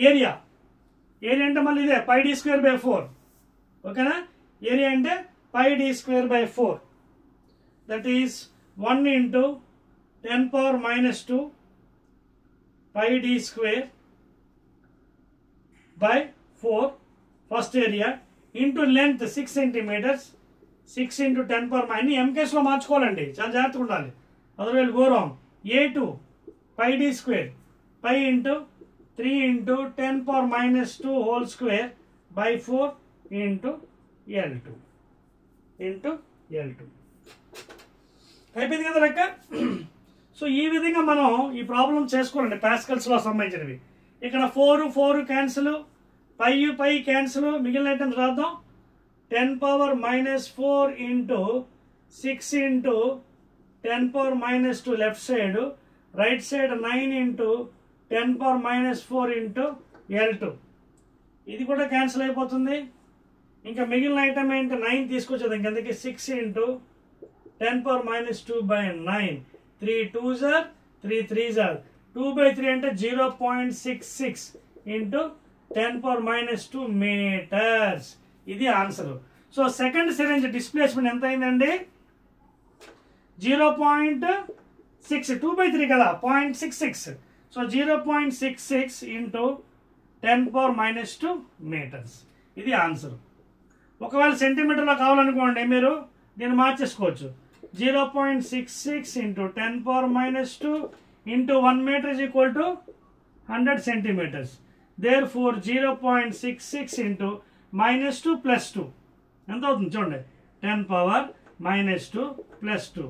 ఏరియా. ఏరియా అంటే మళ్ళీ ఇదే πd²/4. ఓకేనా? ఏరియా అంటే πd²/4. That is 1 into 10⁻⁻2 πd²/4 first area into length 6 centimetres. 6 into 10⁻. అన్ని ఎంకేస్లో మార్చుకోవాలండి, చాలా జాగ్రత్తగా ఉండాలి. Otherwise go wrong. A2 πd² π into 3 into 10⁻⁻2 whole square by 4 into L2 అయిపోయింది కదా లెక్క. సో ఈ విధంగా మనం ఈ ప్రాబ్లం చేసుకోవాలండి పాస్కల్స్లో సంబంధించినవి. ఇక్కడ 4 క్యాన్సిల్, పై క్యాన్సిల్, మిగిలిన ఐటమ్స్ రాద్దాం. 10⁻⁻4 into 6 into 10⁻⁻2 left side, right side 9 into 10⁻⁻4 into L2. ఇది కూడా క్యాన్సిల్ అయిపోతుంది. ఇంకా మిగిలిన ఐటమ్ ఏంటి? 9 తీసుకొచ్చేది ఇంకెందుకు 6 into 10⁻⁻2/9. 3 2s are 3 3s are 2/3 అంటే 0.66 ఇంటూ 10⁻⁻2 మీటర్స్. ఇది answer. So second syringe displacement ఎంత అయిందండి? 0.6 2/3 కదా 0.66. So 0.66 into 10⁻⁻2 metres. ఇది ఆన్సర్. ఒకవేళ సెంటీమీటర్లో కావాలనుకోండి మీరు దీన్ని మార్చేసుకోవచ్చు. 0.66 into 10⁻⁻2 into 1 metre is equal to 100 centimetres. Therefore 0.66 into -2 + 2 ఎంత అవుతుంది చూడండి? 10⁻⁻2 + 2.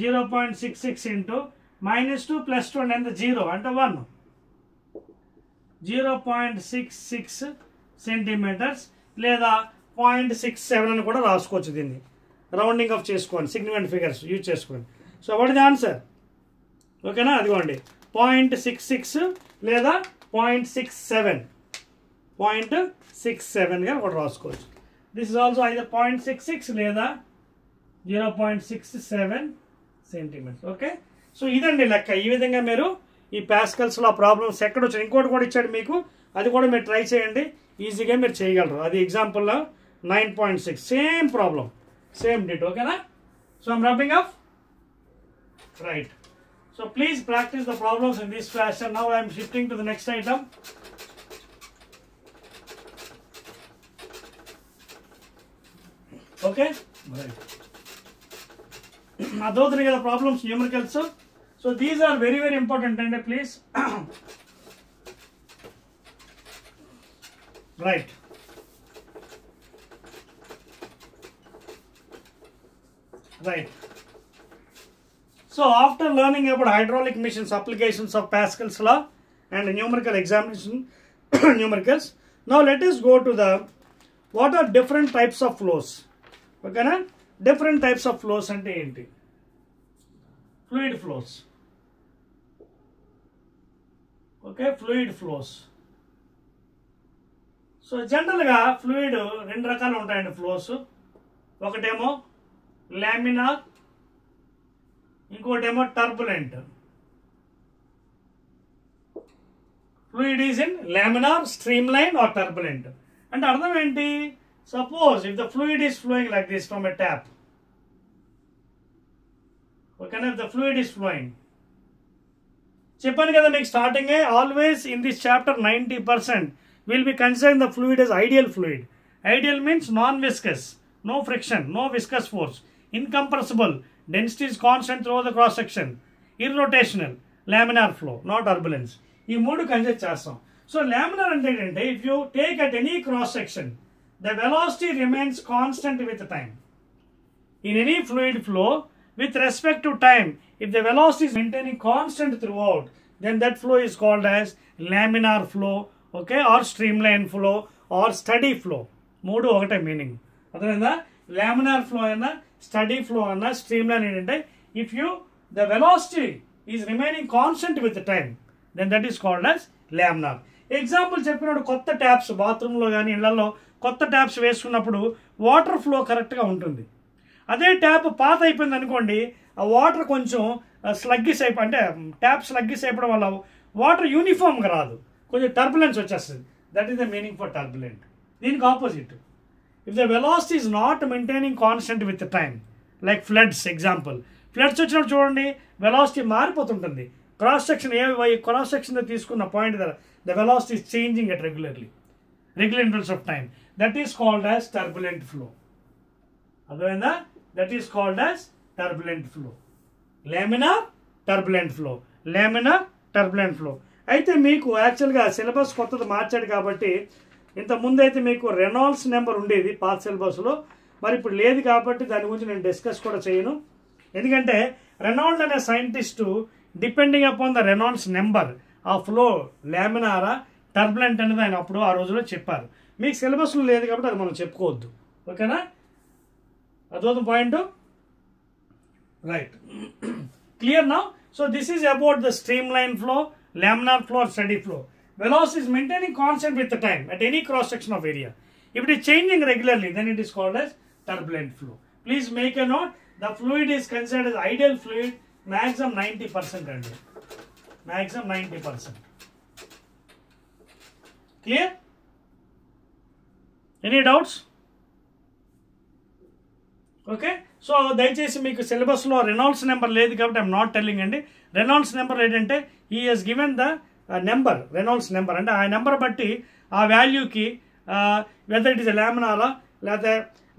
0.66 ఇంటూ -2 + 2 అంటే ఎంత? 0 అంటే 1. 0.66 సెంటీమీటర్స్ లేదా 0.67 అని కూడా రాసుకోవచ్చు. దీన్ని రౌండింగ్ ఆఫ్ చేసుకోండి, సిగ్నిఫికెంట్ ఫిగర్స్ యూజ్ చేసుకోండి. So what is the answer? ఓకేనా? అదిగోండి 0.66 లేదా 0.67గా కూడా రాసుకోవచ్చు. దిస్ ఇస్ ఆల్సో ఐదర్ 0.66 లేదా 0.67 సెంటీమీటర్స్. ఓకే, సో ఇదండి లెక్క. ఈ విధంగా మీరు ఈ పాస్కల్స్లో ప్రాబ్లమ్స్ ఎక్కడ వచ్చాయి ఇంకోటి కూడా ఇచ్చాడు మీకు, అది కూడా మీరు ట్రై చేయండి, ఈజీగా మీరు చేయగలరు. అది ఎగ్జాంపుల్లో 9.6 సేమ్ ప్రాబ్లం, సేమ్ డిట్. ఓకేనా? So I'm rubbing of right. So please practice the problems in this fashion. Now I am shifting to the next item. Okay? Right. Those are the problems, numericals. So these are very, very important, and please. Right. Right. So after learning about hydraulic missions, applications of Pascal's law and numerical examination numericals, now let us go to the what are different types of flows. Okay na? Different types of flows ante enti? Fluid flows. Okay, fluid flows. So జనరల్గా fluid రెండు రకాలు ఉంటాయండి flows. ఒకటేమో laminar, ఇంకోటేమో turbulent. Fluid is in laminar, streamline or turbulent. అంటే అర్థం ఏంటి? Suppose if the fluid is flowing like this from a tap, ఓకేనా, if the fluid is flowing, చెప్పాను కదా మీకు స్టార్టింగే, always in this chapter 90% will be considering the fluid as ideal fluid. Ideal means non viscous, no friction, no viscous force, incompressible, density is constant throughout the cross section, irrotational, laminar flow, not turbulence. ఈ మూడు consider చేస్తాం. So laminar అంటే ఏంటంటే, if you take at any cross section the velocity remains constant with time. In any fluid flow with respect to time, if the velocity is maintaining constant throughout, then that flow is called as laminar flow, okay, or streamline flow or steady flow. మూడు ఒకటే meaning, అర్థమైందా? Laminar flow అయినా, steady flow అయినా, streamline ఏంటంటే if you the velocity is remaining constant with time, then that is called as laminar. Example చెప్పినప్పుడు కొత్త taps బాత్రూంలో కానీ ఇళ్లలో కొత్త ట్యాప్స్ వేసుకున్నప్పుడు వాటర్ ఫ్లో కరెక్ట్గా ఉంటుంది. అదే ట్యాప్ పాత అయిపోయింది అనుకోండి, ఆ వాటర్ కొంచెం స్లగ్గిస్ అయిపోయి, అంటే ట్యాప్ స్లగ్గిస్ అయిపోవడం వల్ల వాటర్ యూనిఫామ్గా రాదు, కొంచెం టర్బులెన్స్ వచ్చేస్తుంది. That is the meaning for turbulent. దీనికి opposite, if the velocity is not maintaining constant with the time, like floods example, floods వచ్చినప్పుడు చూడండి వెలాసిటీ మారిపోతుంటుంది. క్రాస్ సెక్షన్ క్రాస్ సెక్షన్ తీసుకున్న పాయింట్ దగ్గర the velocity is changing at regular intervals of time. That is called as turbulent flow. అర్థమైందా? That is called as turbulent flow. Laminar, turbulent flow. Laminar, turbulent flow. అయితే మీకు యాక్చువల్గా syllabus కొత్తది మార్చాడు కాబట్టి, ఇంత ముందు అయితే మీకు రెనాల్డ్స్ నెంబర్ ఉండేది పాత సిలబస్లో, మరి ఇప్పుడు లేదు కాబట్టి దాని గురించి నేను డిస్కస్ కూడా చేయను. ఎందుకంటే రెనాల్డ్ అనే scientist depending upon the Reynolds number ఆ ఫ్లో లామినారా టర్బులెంట్ అనేది ఆయన అప్పుడు ఆ రోజులో చెప్పారు. మీకు సిలబస్లో లేదు కాబట్టి అది మనం చెప్పుకోవద్దు, ఓకేనా? అదొక point, right? Clear now? So this is about the streamline flow, laminar flow, study flow. Velocity is maintaining constant with the time at any cross section of area. If it is changing regularly, then it is called as turbulent flow. Please make a note, the fluid is considered as ideal fluid, maximum 90% and maximum 90%. Clear? Any doubts? Okay, so దయచేసి మీకు సిలబస్లో Reynolds number లేదు కాబట్టి I'm not telling అండి. Reynolds number ఏంటంటే he has given the number, Reynolds number అంటే ఆ number బట్టి ఆ వాల్యూకి వెదర్ ఇట్ ఇస్ లామినారా లేకపోతే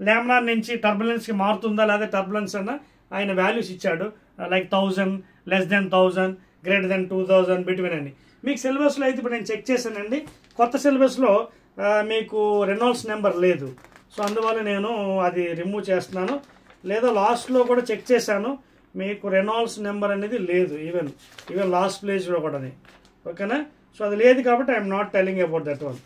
లామినార్ నుంచి టర్బులెన్స్కి మారుతుందా లేదా టర్బులెన్స్ అన్న ఆయన వాల్యూస్ ఇచ్చాడు, like 1000, less than 1000, greater than 2000, between అని. మీకు సిలబస్లో అయితే ఇప్పుడు నేను చెక్ చేశానండి, కొత్త సిలబస్లో మీకు రెనాల్డ్స్ నెంబర్ లేదు. సో అందువల్ల నేను అది రిమూవ్ చేస్తున్నాను. లేదా లాస్ట్లో కూడా చెక్ చేశాను, మీకు రెనాల్డ్స్ నెంబర్ అనేది లేదు, ఈవెన్ లాస్ట్ ప్లేస్లో కూడా. ఓకేనా? సో అది లేదు కాబట్టి I'm not telling about that one.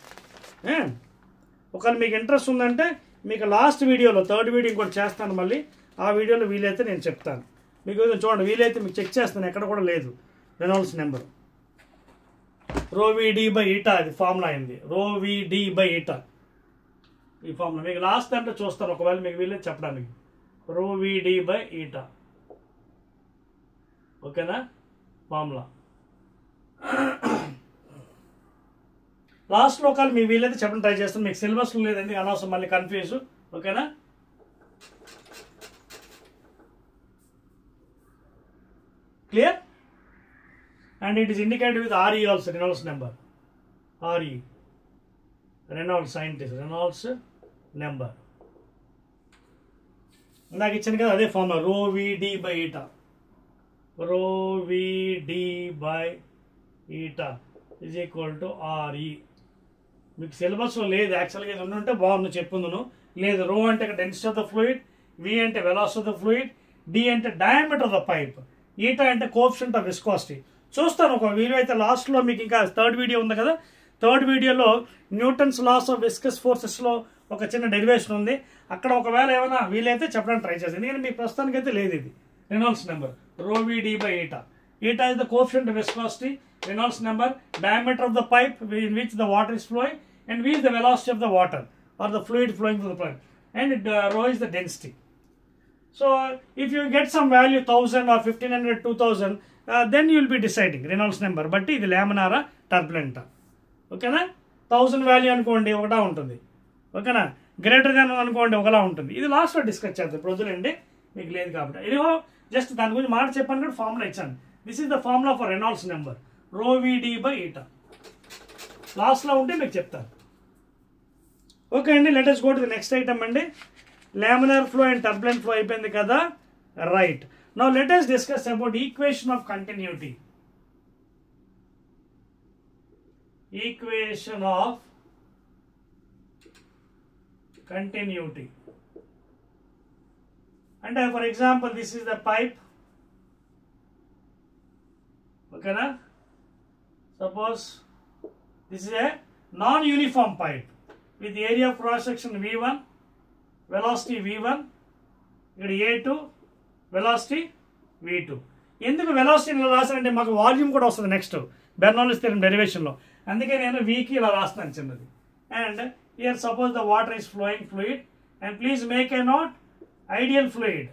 ఒకవేళ మీకు ఇంట్రెస్ట్ ఉందంటే మీకు లాస్ట్ వీడియోలో థర్డ్ వీడియో ఇంకోటి చేస్తాను, మళ్ళీ ఆ వీడియోలో వీలైతే నేను చెప్తాను. మీకు చూడండి, వీలైతే మీకు చెక్ చేస్తాను, ఎక్కడ కూడా లేదు రెనాల్డ్స్ నెంబర్. ρVd/η అది ఫార్ములా అయింది, ρVd/η ఈ ఫార్ములా మీకు లాస్ట్ దాంట్లో చూస్తాను, ఒకవేళ మీకు వీలైతే చెప్పడానికి. ρVd/η, ఓకేనా? ఫార్ములా లాస్ట్లో ఒకవేళ మీ వీలైతే చెప్పడం ట్రై చేస్తాను, మీకు సిలబస్లో లేదండి, అనవసరం మళ్ళీ కన్ఫ్యూజ్, ఓకేనా? Clear? And it is indicated with RE also, Reynolds number, RE, Reynolds scientist, Reynolds number ఇందాక ఇచ్చాను కదా, అదే formula, ρVd/η, ρVd/η is equal to RE. మీకు సిలబస్లో లేదు యాక్చువల్గా, ఇది ఉంటే బాగుంది చెప్పుందును, లేదు. రో అంటే density of the fluid, V అంటే velocity of the fluid, D అంటే డయామీటర్ ఆఫ్ ద పైప్, η అంటే కోఎఫిషియంట్ ఆఫ్ విస్కాసిటీ. చూస్తాను ఒక వీడియో అయితే లాస్ట్లో మీకు, ఇంకా థర్డ్ వీడియో ఉంది కదా, థర్డ్ వీడియోలో న్యూటన్స్ లాస్ ఆఫ్ విస్కస్ ఫోర్సెస్లో ఒక చిన్న డెరివేషన్ ఉంది, అక్కడ ఒకవేళ ఏమైనా వీలైతే చెప్పడానికి ట్రై చేస్తాను. ఎందుకంటే మీ ప్రస్తుతానికైతే లేదు ఇది Reynolds number, ρVd/η. Eta is the coefficient of viscosity, Reynolds number, diameter of the pipe in which the water is flowing, and V is the velocity of the water or the fluid flowing through the pipe, and rho is the density. So if you get some value 1000 or 1500, 2000, then you will be deciding Reynolds number. But ఇది లామినారా టర్బులెంటా, ఓకేనా? 1000 value అనుకోండి ఒకటా ఉంటుంది, ఓకేనా? Greater than అనుకోండి ఒకలా ఉంటుంది. ఇది లాస్ట్లో డిస్కస్ చేద్దాం, ఇప్పుడు వదిలేండి, మీకు లేదు కాబట్టి. ఇదిగో జస్ట్ దాని గురించి మాట చెప్పాను కూడా ఫార్ములా ఇచ్చాను. This is the formula for Reynolds number, రో విడి బై ఈటా. లాస్ట్లో ఉంటే మీకు చెప్తాను. ఓకే అండి, let us go to the next item అండి. Laminar flow and turbulent flow అయిపోయింది కదా, right. Now let us discuss about equation of continuity. Equation of continuity. And for example, this is the pipe, okay na? Suppose this is a non-uniform pipe with the area of cross section V1, velocity V1, A2, velocity V2. ఎందుకు velocity ఇలా రాసానంటే మాకు volume కూడా వస్తుంది next బెర్నౌల్లీస్ theorem డెరివేషన్లో, అందుకే నేను వీకి ఇలా రాస్తున్నాను చిన్నది. And here suppose the water is flowing fluid, and please make a note ideal fluid.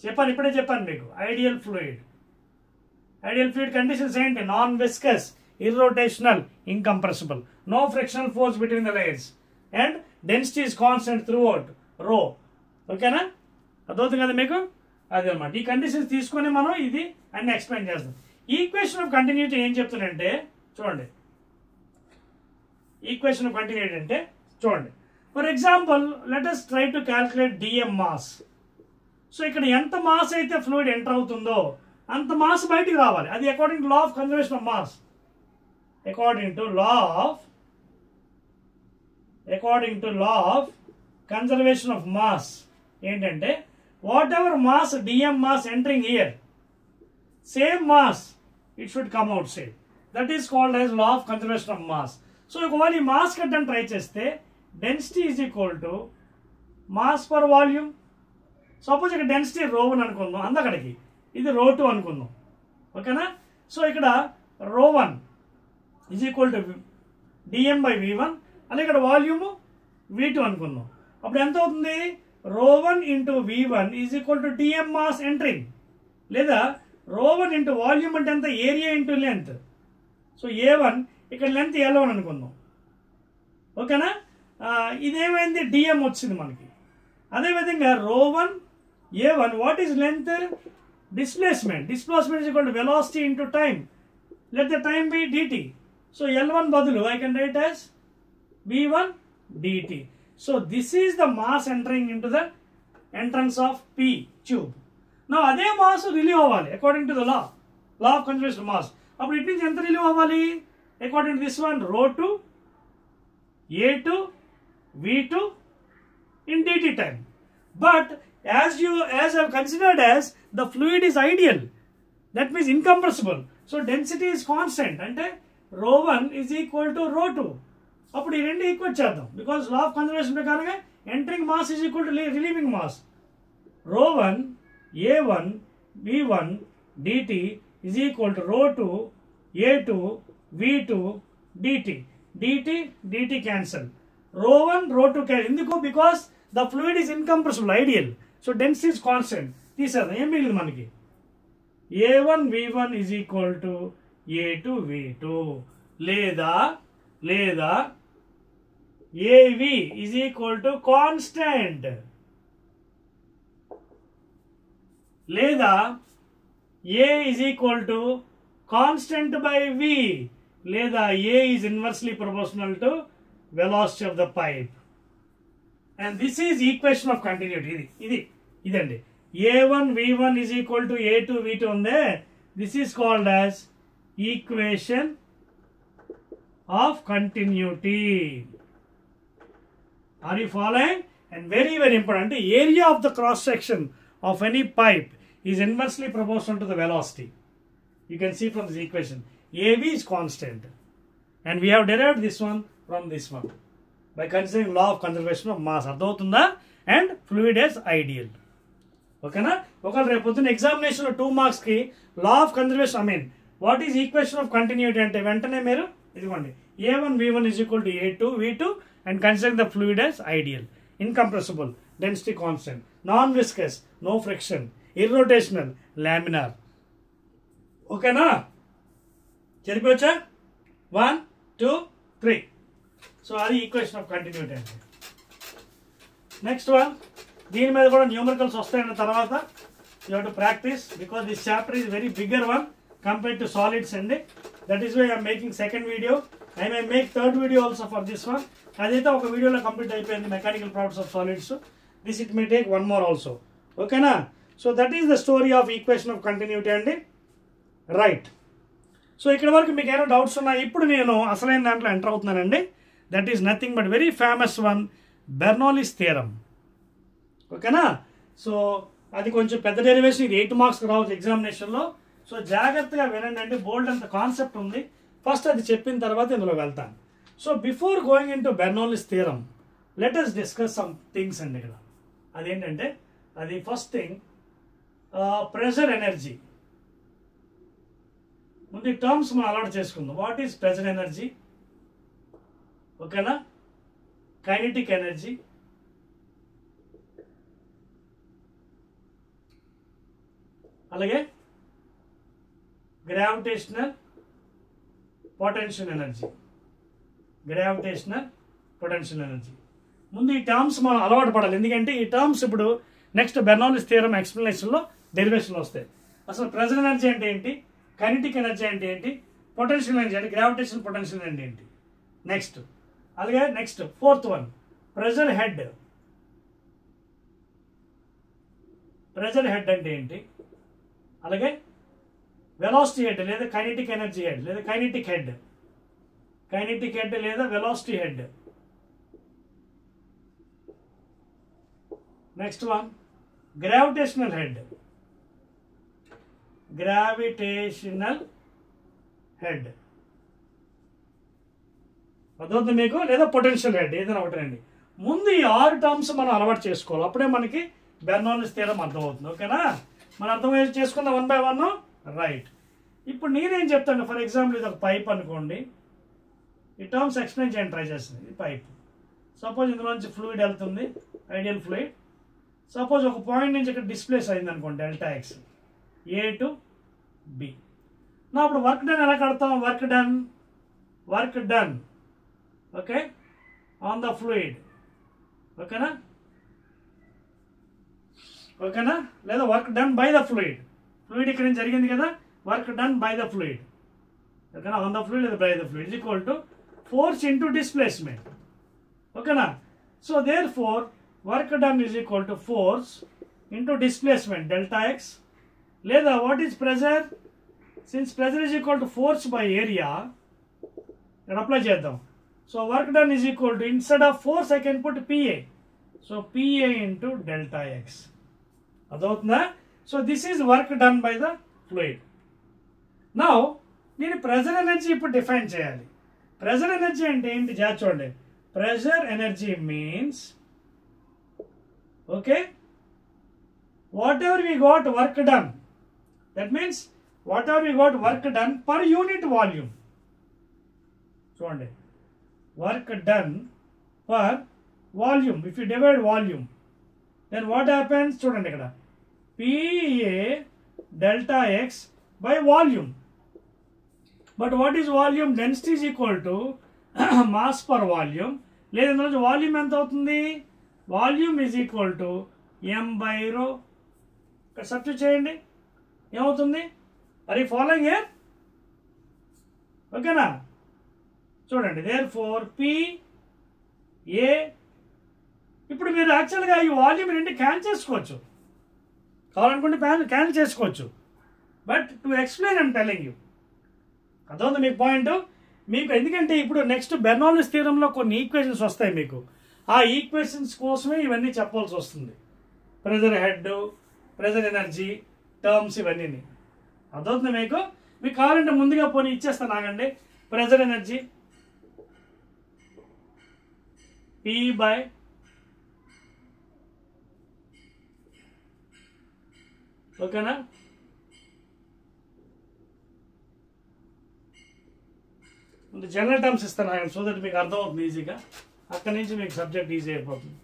చెప్పాను, ఇప్పుడే చెప్పాను మీకు ideal fluid. Ideal fluid conditions ఏంటి? Non viscous, irrotational, incompressible, no frictional force between the layers, and density is constant throughout, rho. ఓకేనా? అర్థమవుతుంది కదా మీకు? అదే అనమాట. ఈ కండిషన్స్ తీసుకొని మనం ఇది అన్ని ఎక్స్ప్లెయిన్ చేస్తాం. ఈక్వేషన్ ఆఫ్ కంటిన్యూటీ ఏం చెప్తుందంటే చూడండి, ఈక్వేషన్ ఆఫ్ కంటిన్యూటీ అంటే చూడండి, for example let us try to calculate DM mass. So ఇక్కడ ఎంత మాస్ అయితే ఫ్లూయిడ్ ఎంటర్ అవుతుందో అంత మాస్ బయటికి రావాలి. అది according to law of conservation of mass. According to law of conservation of mass ఏంటంటే whatever mass dm mass entering here, same mass it should come outside. That is called as law of conservation of mass. So ఒకవేళ ఈ mass కట్టని try చేస్తే density is equal to mass per volume. Suppose ఇక్కడ density ρ1 అనుకుందాం, అందక్కడికి ఇది ρ2 అనుకుందాం, ఓకేనా? So ఇక్కడ ρ1 is equal to dm by v1, అలాగే ఇక్కడ వాల్యూమ్ v2 అనుకుందాం. అప్పుడు ఎంత అవుతుంది? ρ1 into v1 is equal to dm mass entering, లేదా ρ1 ఇంటూ వాల్యూమ్ అంటే ఎంత? Area into length. So a1 ఇక్కడ లెంత్ L1 అనుకుందాం, ఓకేనా? ఇదేమైంది? dm వచ్చింది మనకి. అదేవిధంగా ρ1 a1 what is length? Displacement. Displacement is equal to velocity into time, let the time be dt. So L1 బదులు I can write as v1 dt. So this is the mass entering into the entrance of P tube. Now అదే mass relieve అవ్వాలి according to the law of conservation mass. అప్పుడు it నుంచి ఎంత relieve అవ్వాలి? According to this one ρ2 A2 V2 in dt time. But as I've considered as the fluid is ideal, that means incompressible. So density is constant, అంటే ρ1 is equal to ρ2. అప్పుడు ఈ రెండు equal చేద్దాం, because law of conservation ప్రకారంగా entering mass is equal to relieving mass. ρ1 a1 v1 dt is equal to ρ2 a2 v2 dt cancel. ρ1 ρ2 cancel. ఎందుకు? Because the fluid is incompressible, ideal. So density is constant. తీసేద్దాం, ఏం మిగిలింది మనకి? a1 v1 is equal to a2 v2, లేదా AV is equal to constant, లేదా A is equal to constant by V, లేదా A is inversely proportional to velocity of the pipe. And this is equation of continuity. ఇదండి. A1 V1 is equal to A2 V2 ఉందే, this is called as equation of continuity. Are you following? And very very important, the area of the cross section of any pipe is inversely proportional to the velocity. You can see from this equation AV is constant, and we have derived this one from this one by considering law of conservation of mass. అర్థమవుతుందా? And fluid as ideal. ఓకేనా? ఒకవేళ రేపు పొద్దున్న ఎగ్జామినేషన్లో 2 మార్క్స్కి లా of conservation what is equation of continuity అంటే వెంటనే మీరు ఇదిగోండి A1 V1 is equal to A2 V2 and consider the fluid as ideal, incompressible, density constant, non-viscous, no friction, irrotational, laminar. ఓకేనా? సరిపోవచ్చా? 1 2 3. సో అది ఈక్వేషన్ ఆఫ్ కంటిన్యూటీ అంటే. Next one, దీని మీద కూడా న్యూమరికల్స్ వస్తాయన్న తర్వాత you have to practise because this chapter is very bigger one compared to solids అండి. That is why I'm making second video. I may make third video also for this one. అదైతే ఒక వీడియోలో complete అయిపోయింది mechanical properties of solids. This it may take one more also. ఓకేనా? So that is the story of equation of continuity అండి. Right. So ఇక్కడ వరకు మీకు ఏమైనా డౌట్స్ ఉన్నాయి? ఇప్పుడు నేను అసలైన దాంట్లో ఎంటర్ అవుతున్నానండి. That is nothing but very famous one, Bernoulli's theorem. ఓకేనా? సో అది కొంచెం పెద్ద డెరివేషన్, ఇది 8 మార్క్స్ రావచ్చు ఎగ్జామినేషన్లో. సో జాగ్రత్తగా వినండి అండి, బోల్డ్ అంత కాన్సెప్ట్ ఉంది. ఫస్ట్ అది చెప్పిన తర్వాత ఇందులో వెళ్తాను. So before going in to Bernoulli's theorem let us discuss some things అండి. ఇక్కడ అదేంటంటే అది ఫస్ట్ థింగ్ ప్రెషర్ ఎనర్జీ. ముందు ఈ టర్మ్స్ మనం అలవాటు చేసుకుందాం. What is pressure energy? ఓకేనా? కైనెటిక్ ఎనర్జీ, అలాగే gravitational potential energy. Gravitational potential energy. ముందు ఈ టర్మ్స్ మనం అలవాటు పడాలి, ఎందుకంటే ఈ టర్మ్స్ ఇప్పుడు నెక్స్ట్ బెర్నౌలీస్ థియరం ఎక్స్ప్లెనేషన్లో డెరివేషన్లో వస్తాయి. అసలు ప్రెషర్ ఎనర్జీ అంటే ఏంటి, కైనెటిక్ ఎనర్జీ అంటే ఏంటి, పొటెన్షియల్ ఎనర్జీ అంటే గ్రావిటేషనల్ పొటెన్షియల్ అంటే ఏంటి. నెక్స్ట్ అలాగే next fourth one, pressure head. Pressure head అంటే ఏంటి, అలాగే వెలాసిటీ హెడ్ లేదా కైనెటిక్ ఎనర్జీ హెడ్ లేదా కైనెటిక్ హెడ్. కైనెటిక్ హెడ్ లేదా velocity head. Next one gravitational head. Gravitational head అదవుతుంది మీకు, లేదా పొటెన్షియల్ హెడ్, ఏదైనా ఒకటండి. ముందు ఈ 6 టర్మ్స్ మనం అలవాటు చేసుకోవాలి, అప్పుడే మనకి బెర్నౌలీస్ థియరం అర్థమవుతుంది. ఓకేనా? మనం అర్థం చేసుకుందాం 1 by 1. రైట్. ఇప్పుడు నేనేం చెప్తాను, ఫర్ ఎగ్జాంపుల్ ఇది ఒక పైప్ అనుకోండి. ఈ టర్మ్స్ ఎక్స్ప్లెయిన్ చేయడానికి ట్రై చేస్తుంది. ఈ పైప్ సపోజ్ ఇందులోంచి ఫ్లూయిడ్ వెళ్తుంది, ఐడియల్ ఫ్లూయిడ్. సపోజ్ ఒక పాయింట్ నుంచి ఇక్కడ డిస్ప్లేస్ అయింది అనుకోండి, delta X, A to be. నా అప్పుడు వర్క్ డన్ ఎలా కడతాం, work done okay on the fluid. ఓకేనా? ఓకేనా? లేదా work done by the fluid. Fluid ఇక్కడ నుంచి జరిగింది కదా, work done by the fluid. ఓకేనా? ఆన్ ద ఫ్లూయిడ్ లేదా by the fluid is equal to force into displacement. ఓకేనా? So there four work done is equal to force into displacement delta X. లేదా what is pressure? Since pressure is equal to force by area, ఇక్కడ apply చేద్దాం. So work done is equal to, instead of force I can put PA. So PA into delta X. అదవుతుందా? So this is work done by the fluid. Now నేను pressure energy ఇప్పుడు define చేయాలి. Pressure energy అంటే ఏంటి చూడండి. Pressure energy means okay what ever we got work done, that means whatever we got work done per unit volume. చూడండి, work done per volume. If you divide volume then what happens, చూడండి ఇక్కడ PA delta x by volume. But what is volume? Density is equal to mass per volume. లేదా volume ఎంత అవుతుంది, volume is equal to m by rho. ఇక్కడ substitute చేయండి, ఏమవుతుంది? Are you following here? ఓకేనా? చూడండి, దేర్ ఫోర్ PA. ఇప్పుడు మీరు యాక్చువల్గా ఈ వాల్యూమ్ ఏంటి క్యాన్సిల్ చేసుకోవచ్చు, కావాలనుకుంటే క్యాన్సిల్ చేసుకోవచ్చు. But to explain I'm telling you. అదవుతుంది మీకు పాయింట్. మీకు ఎందుకంటే ఇప్పుడు నెక్స్ట్ బెర్నౌలీస్ థియరంలో కొన్ని ఈక్వేషన్స్ వస్తాయి మీకు. ఆ ఈక్వేషన్స్ కోసమే ఇవన్నీ చెప్పాల్సి వస్తుంది. Pressure head, pressure energy terms ఇవన్నీ అదవుతుంది మీకు. మీకు కావాలంటే ముందుగా పోనీ ఇచ్చేస్తాను, ఆగండి. ప్రెషర్ ఎనర్జీ P by ఓకేనా? జనరల్ టర్మ్స్ ఇస్తాను ఆయన, సో దట్ మీకు అర్థమవుతుంది ఈజీగా. అక్కడి నుంచి మీకు సబ్జెక్ట్ ఈజీ అయిపోతుంది.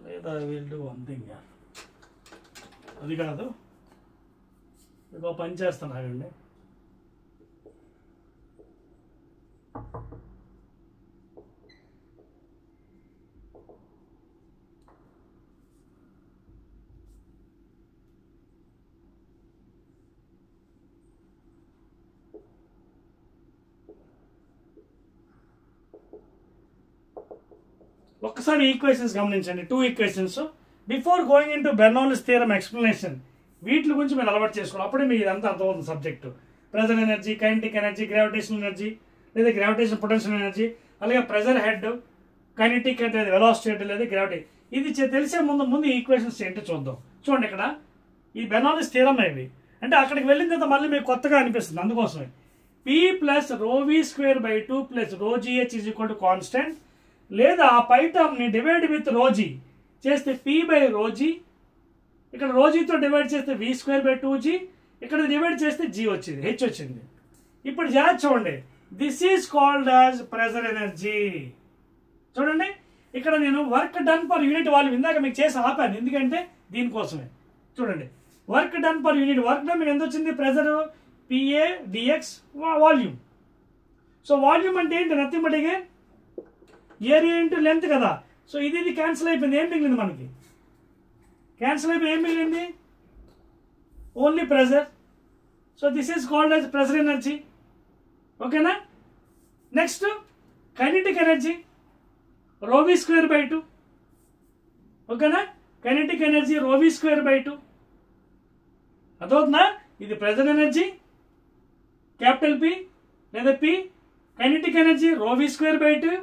లేదా వీల్ డూ వన్ థింగ్, అది కాదు, ఇంకో పని చేస్తాను ఆగండి. ఒక్కసారి ఈక్వేషన్స్ గమనించండి, 2 equations. Before going into Bernoulli's theorem explanation, వీటి గురించి మీరు అలవాటు చేసుకోవాలి. అప్పుడే మీకు ఇదంతా అర్థమవుతుంది subject. Pressure energy, kinetic energy, gravitational energy లేదా గ్రావిటేషన్ పొటెన్షియల్ ఎనర్జీ, అలాగే ప్రెజర్ హెడ్, కైనెటిక్ హెడ్ లేదా వెలాసిటీ హెడ్ లేదా గ్రావిటీ. ఇది తెలిసే ముందు ఈక్వేషన్స్ ఏంటో చూద్దాం. చూడండి, ఇక్కడ ఈ బెర్నౌల్లీస్ థియరమ్ ఇవి. అంటే అక్కడికి వెళ్ళిన తర్వాత మళ్ళీ మీకు కొత్తగా అనిపిస్తుంది, అందుకోసమే. P plus ρv² plus ρgh constant, లేదా ఆ పై టర్మ్ని డివైడ్ విత్ ρg చేస్తే P/ρg, ఇక్కడ ρgతో డివైడ్ చేస్తే v²/2g, ఇక్కడ డివైడ్ చేస్తే g వచ్చింది, h వచ్చింది. ఇప్పుడు జాగ్రత్త చూడండి, this is called as pressure energy. చూడండి, ఇక్కడ నేను work done per unit volume ఇందాక మీకు చేసి ఆపాను, ఎందుకంటే దీనికోసమే. చూడండి, work done per unit, work done మీకు ఎంత వచ్చింది? Pressure PA dx volume. So volume అంటే ఏంటి? Nothing but again area into length కదా. సో ఇది క్యాన్సిల్ అయిపోయింది, ఏం మిగిలింది మనకి? క్యాన్సిల్ అయిపోయి ఏం మిగిలింది? Only pressure. So this is called as pressure energy. ఓకేనా? Next kinetic energy ρv²/2. ఓకేనా? Kinetic energy ρv²/2. అదవుతుందా? ఇది ప్రెజర్ ఎనర్జీ క్యాపిటల్ P లేదా P, కైనెటిక్ ఎనర్జీ ρv²/2,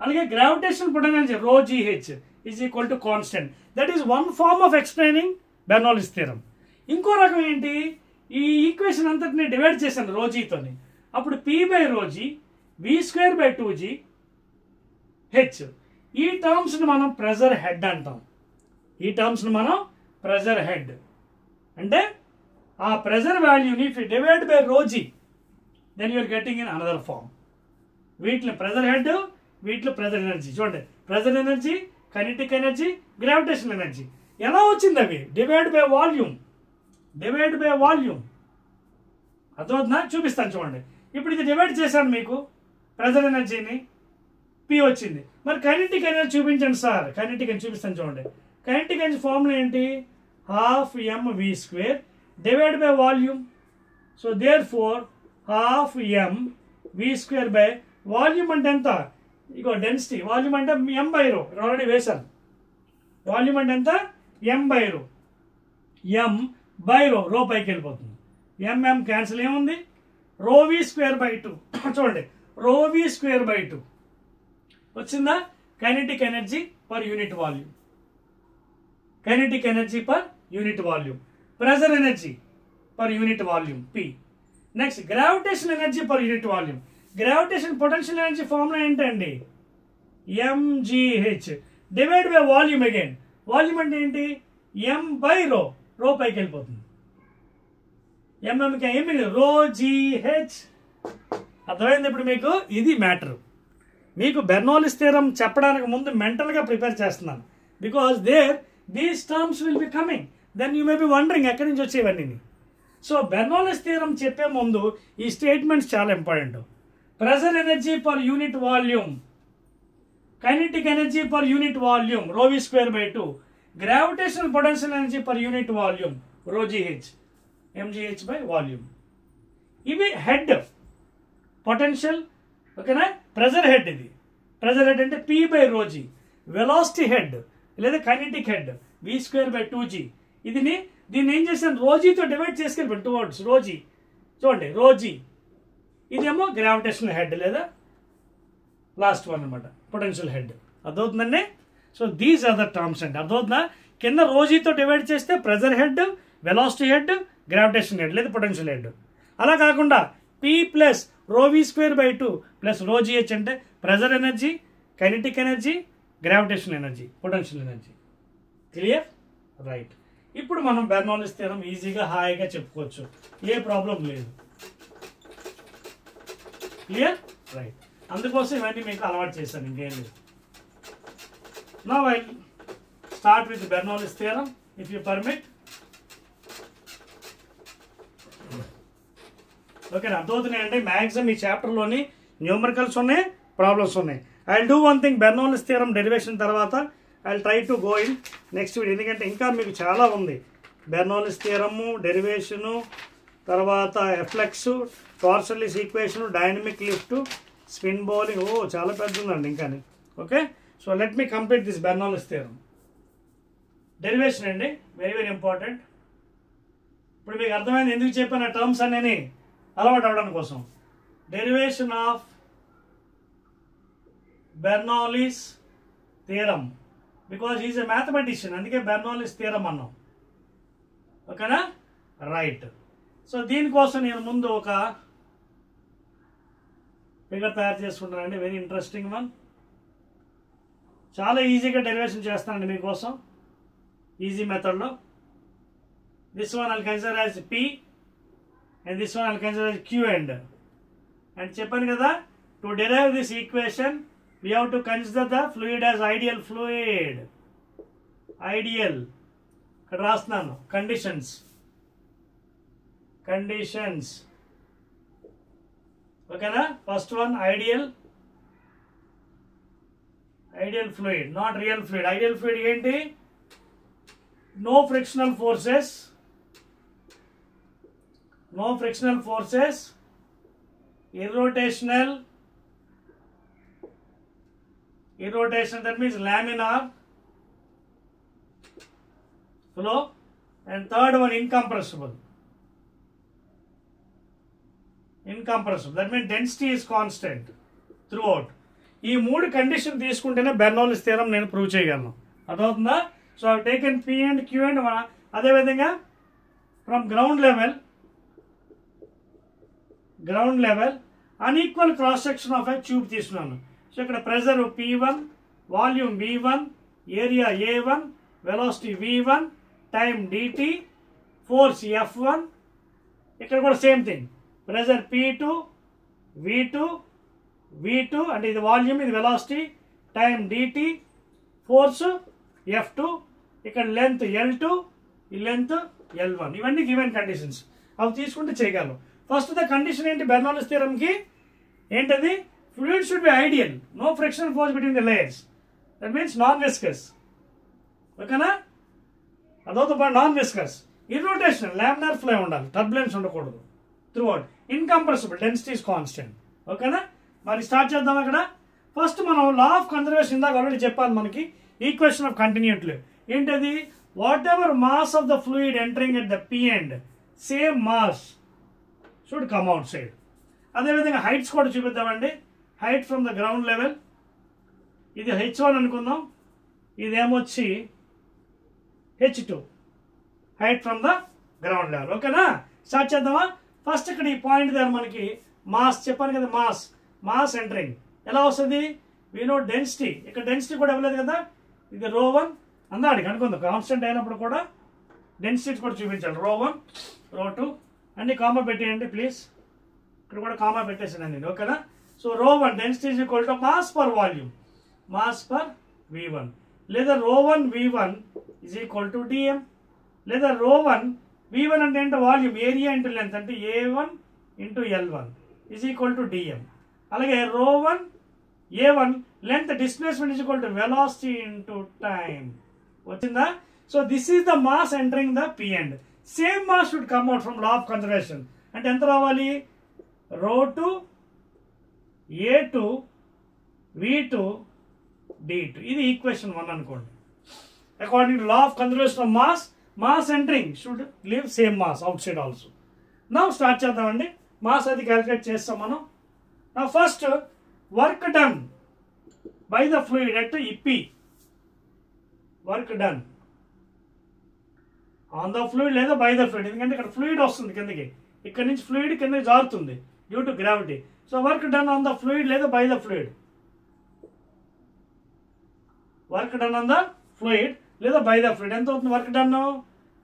అలాగే gravitational potential energy ρgh is equal to constant. That is one form of explaining Bernoulli's theorem. ఇంకో రకం ఏంటి? ఈ equation అంతటిని డివైడ్ చేశాను ρgతోని, అప్పుడు P/ρg v²/2g h. ఈ టర్మ్స్ని మనం ప్రెజర్ హెడ్ అంటాం. ఈ టర్మ్స్ని మనం ప్రెజర్ హెడ్ అంటే ఆ ప్రెజర్ వాల్యూని if you divide by ρg then you are getting in another form. వీటిలో ప్రెజర్ హెడ్, వీటిలో ప్రెజర్ ఎనర్జీ. చూడండి, pressure energy, kinetic energy, gravitational energy. ఎలా వచ్చింది అవి? Divide by volume. Divide by volume అర్థమవుతుందా? చూపిస్తాను చూడండి. ఇప్పుడు ఇది డివైడ్ చేశాను మీకు, ప్రెజర్ ఎనర్జీని, P వచ్చింది. మరి కైనెటిక్ ఎనర్జీ చూపించండి సార్. కైనెటిక్ ఎనర్జీ చూపిస్తాను చూడండి. కైనెటిక్ ఎనర్జీ ఫార్ములా ఏంటి? ½ divide by volume. So there four ½ volume అంటే ఎంత? ఇగో డెన్సిటీ. వాల్యూమ్ అంటే m/ρ, ఆల్రెడీ వేశాను. వాల్యూమ్ అంటే ఎంత? m/ρ. m/ρ పైకి వెళ్ళిపోతుంది. m క్యాన్సిల్ ఏముంది? ρv²/2. చూడండి, ρv²/2 వచ్చిందా? Kinetic energy per unit volume. Kinetic energy per unit volume. Pressure energy per unit volume P. Next gravitation energy per unit volume. Gravitation potential energy formula ఏంటండి? mgh divide by volume again. Volume అంటే ఏంటి? m/ρ. రో పైకి వెళ్ళిపోతుంది. కి ఏమి ρgh. అర్థమైంది ఇప్పుడు మీకు? ఇది మ్యాటర్. మీకు బెర్నౌల్లీస్ థియరమ్ చెప్పడానికి ముందు మెంటల్గా ప్రిపేర్ చేస్తున్నాను. Because these terms will be coming. Then you may be wondering ఎక్కడి నుంచి వచ్చేవన్నీ. సో బెర్నౌల్లీస్ థియరమ్ చెప్పే ముందు ఈ స్టేట్మెంట్స్ చాలా important. Pressure energy per unit volume, kinetic energy per unit volume ρv²/2, gravitational potential energy per unit volume ρgh, mgh by volume. ఇవి head potential. ఓకేనా? Pressure head. ఇది pressure head అంటే P/ρg. Velocity head లేదా kinetic head v²/2g. ఇదిని దీన్ని ఏం చేశాను, రోజీతో డివైడ్ చేసుకెళ్ళిపోయాను టువర్డ్స్ రోజీ. చూడండి రోజీ, ఇదేమో గ్రావిటేషనల్ హెడ్ లేదా లాస్ట్ వన్ అనమాట పొటెన్షియల్ హెడ్. అర్థమవుతుందండి. So these are the terms అండి. అర్థమవుతుందా, కింద రోజీతో డివైడ్ చేస్తే pressure head, velocity head, gravitation head లేదా పొటెన్షియల్ హెడ్. అలా కాకుండా P plus ρv²/2 plus ρgh అంటే pressure energy, kinetic energy, gravitation energy, potential energy. Clear? Right. ఇప్పుడు మనం బెర్నౌల్లీస్ థియరం ఈజీగా హాయిగా చెప్పుకోవచ్చు, ఏ ప్రాబ్లం లేదు. క్లియర్? రైట్. అందుకోసం ఇవన్నీ మీకు అలవాటు చేశాను, ఇంకేం లేదు. Now I start with Bernoulli's theorem if you permit. Okay, అర్థమవుతున్నాయండి. మ్యాక్సిమం ఈ చాప్టర్లోని న్యూమరికల్స్ ఉన్నాయి, ప్రాబ్లమ్స్ ఉన్నాయి. I will do one thing, Bernoulli's theorem derivation తర్వాత I will try to go in next video, ఎందుకంటే ఇంకా మీకు చాలా ఉంది. బెర్నౌల్లీస్ థియరము, డెరివేషను, తర్వాత efflux, Torricelli's equation, dynamic lift, spin bowling, చాలా పెద్ద ఉందండి ఇంకా. Okay, so let me complete this Bernoulli's theorem. Derivation అండి, వెరీ వెరీ ఇంపార్టెంట్. ఇప్పుడు మీకు అర్థమైంది ఎందుకు చెప్పాను ఆ టర్మ్స్ అనేవి అలవాటు అవడం కోసం. Derivation of Bernoulli's theorem, because is a mathematician, అందుకే బెర్నౌల్లీస్ థియరం అన్నాం. ఓకేనా? రైట్. సో దీనికోసం నేను ముందు ఒక ఫిగర్ తయారు చేసుకుంటానండి, వెరీ ఇంట్రెస్టింగ్ వన్. చాలా ఈజీగా డెరివేషన్ చేస్తానండి మీకోసం, ఈజీ మెథడ్లో. This one I'll consider as P and this one I'll consider as Q end. And చెప్పాను కదా, to derive this equation we have to consider the fluid as ideal fluid. Ideal, ఇక్కడ రాస్తున్నాను conditions. ఓకేనా? First one ideal fluid, not real fluid. Ideal fluid ఏంటి? No frictional forces, irrotational, that means laminar flow, and third one incompressible, that means density is constant throughout. ఈ మూడు condition తీసుకుంటేనే బెర్నౌల్లీస్ theorem నేను prove చేయగలను. అర్థమవుతుందా? So I taken P and Q and అదేవిధంగా from ground level unequal cross section of a tube తీసుకున్నాను. So ఇక్కడ pressure P1, volume V1, area A1, velocity V1, time dt, force F1. ఇక్కడ కూడా same thing, pressure P2, V2 అంటే ఇది volume, ఇది velocity, time dt, force F2, ఇక్కడ length L2, ఈ length L1. ఇవన్నీ గివెన్ కండిషన్స్, అవి తీసుకుంటే చేయగలం. ఫస్ట్ ద కండిషన్ ఏంటి బెర్నౌల్లీస్ థియరంకి? ఏంటది? Fluid should be ideal, no frictional force between the layers, that means non viscous. ఓకేనా? అదొక non viscous, irrotational, laminar flow ఉండాలి, టర్బులెన్స్ ఉండకూడదు throughout, incompressible, density is constant. ఓకేనా? మరి స్టార్ట్ చేద్దాం. అక్కడ ఫస్ట్ మనం లా ఆఫ్ కన్జర్వేషన్ ఇందాక ఆల్రెడీ చెప్పాలి మనకి, ఈక్వేషన్ ఆఫ్ కంటిన్యూటీ ఏంటది? Whatever mass of the fluid entering at the P end, same mass should come out side. అదేవిధంగా హైట్స్ కూడా చూపిద్దామండి. Height from the ground level, ఇది H1 అనుకుందాం, ఇదేమొచ్చి H2, height from the ground level. ఓకేనా? Start చేద్దామా? First ఇక్కడ ఈ పాయింట్ దగ్గర మనకి మాస్ చెప్పాను కదా, మాస్ ఎంటరింగ్ ఎలా వస్తుంది? వీ నో డెన్సిటీ, ఇక్కడ డెన్సిటీ కూడా ఇవ్వలేదు కదా, ఇది ρ1 అందాడికి అనుకుందాం, కాన్స్టెంట్ అయినప్పుడు కూడా డెన్సిటీ కూడా చూపించాలి. ρ1, ρ2 అన్ని కామా పెట్టేయండి ప్లీజ్, ఇక్కడ కూడా కామా పెట్టేసానండి. ఓకేనా? So ρ1 density is equal to mass per volume, mass per V1, లేదా ρ1 V1 is equal to dm, లేదా ρ1 V1 అంటే ఏంటో వాల్యూమ్, ఏరియా ఇంటూ లెంత్ అంటే A1 into L1 is equal to dm. అలాగే ρ1 A1 length displacement is equal to velocity into time. వచ్చిందా? So this is the mass entering the P end. Same mass should come out from law of conservation. అంటే ఎంత రావాలి? ρ2 A2 V2 D2. ఇది equation 1 అనుకోండి. According to law of conservation of mass, mass entering should leave same mass outside also. నా start చేద్దామండి. Mass అది calculate చేస్తాం మనం. నా first work done by the fluid at ఇప్పి. Work done on the fluid లేదా by the fluid, ఎందుకంటే ఇక్కడ ఫ్లూయిడ్ వస్తుంది కిందకి, ఇక్కడ నుంచి ఫ్లూయిడ్ కిందకి జారుతుంది due to gravity. So work done on the fluid లేదా by the fluid. Work done on the fluid లేదా బై ద ఫ్లూయిడ్ ఎంత అవుతుంది work done?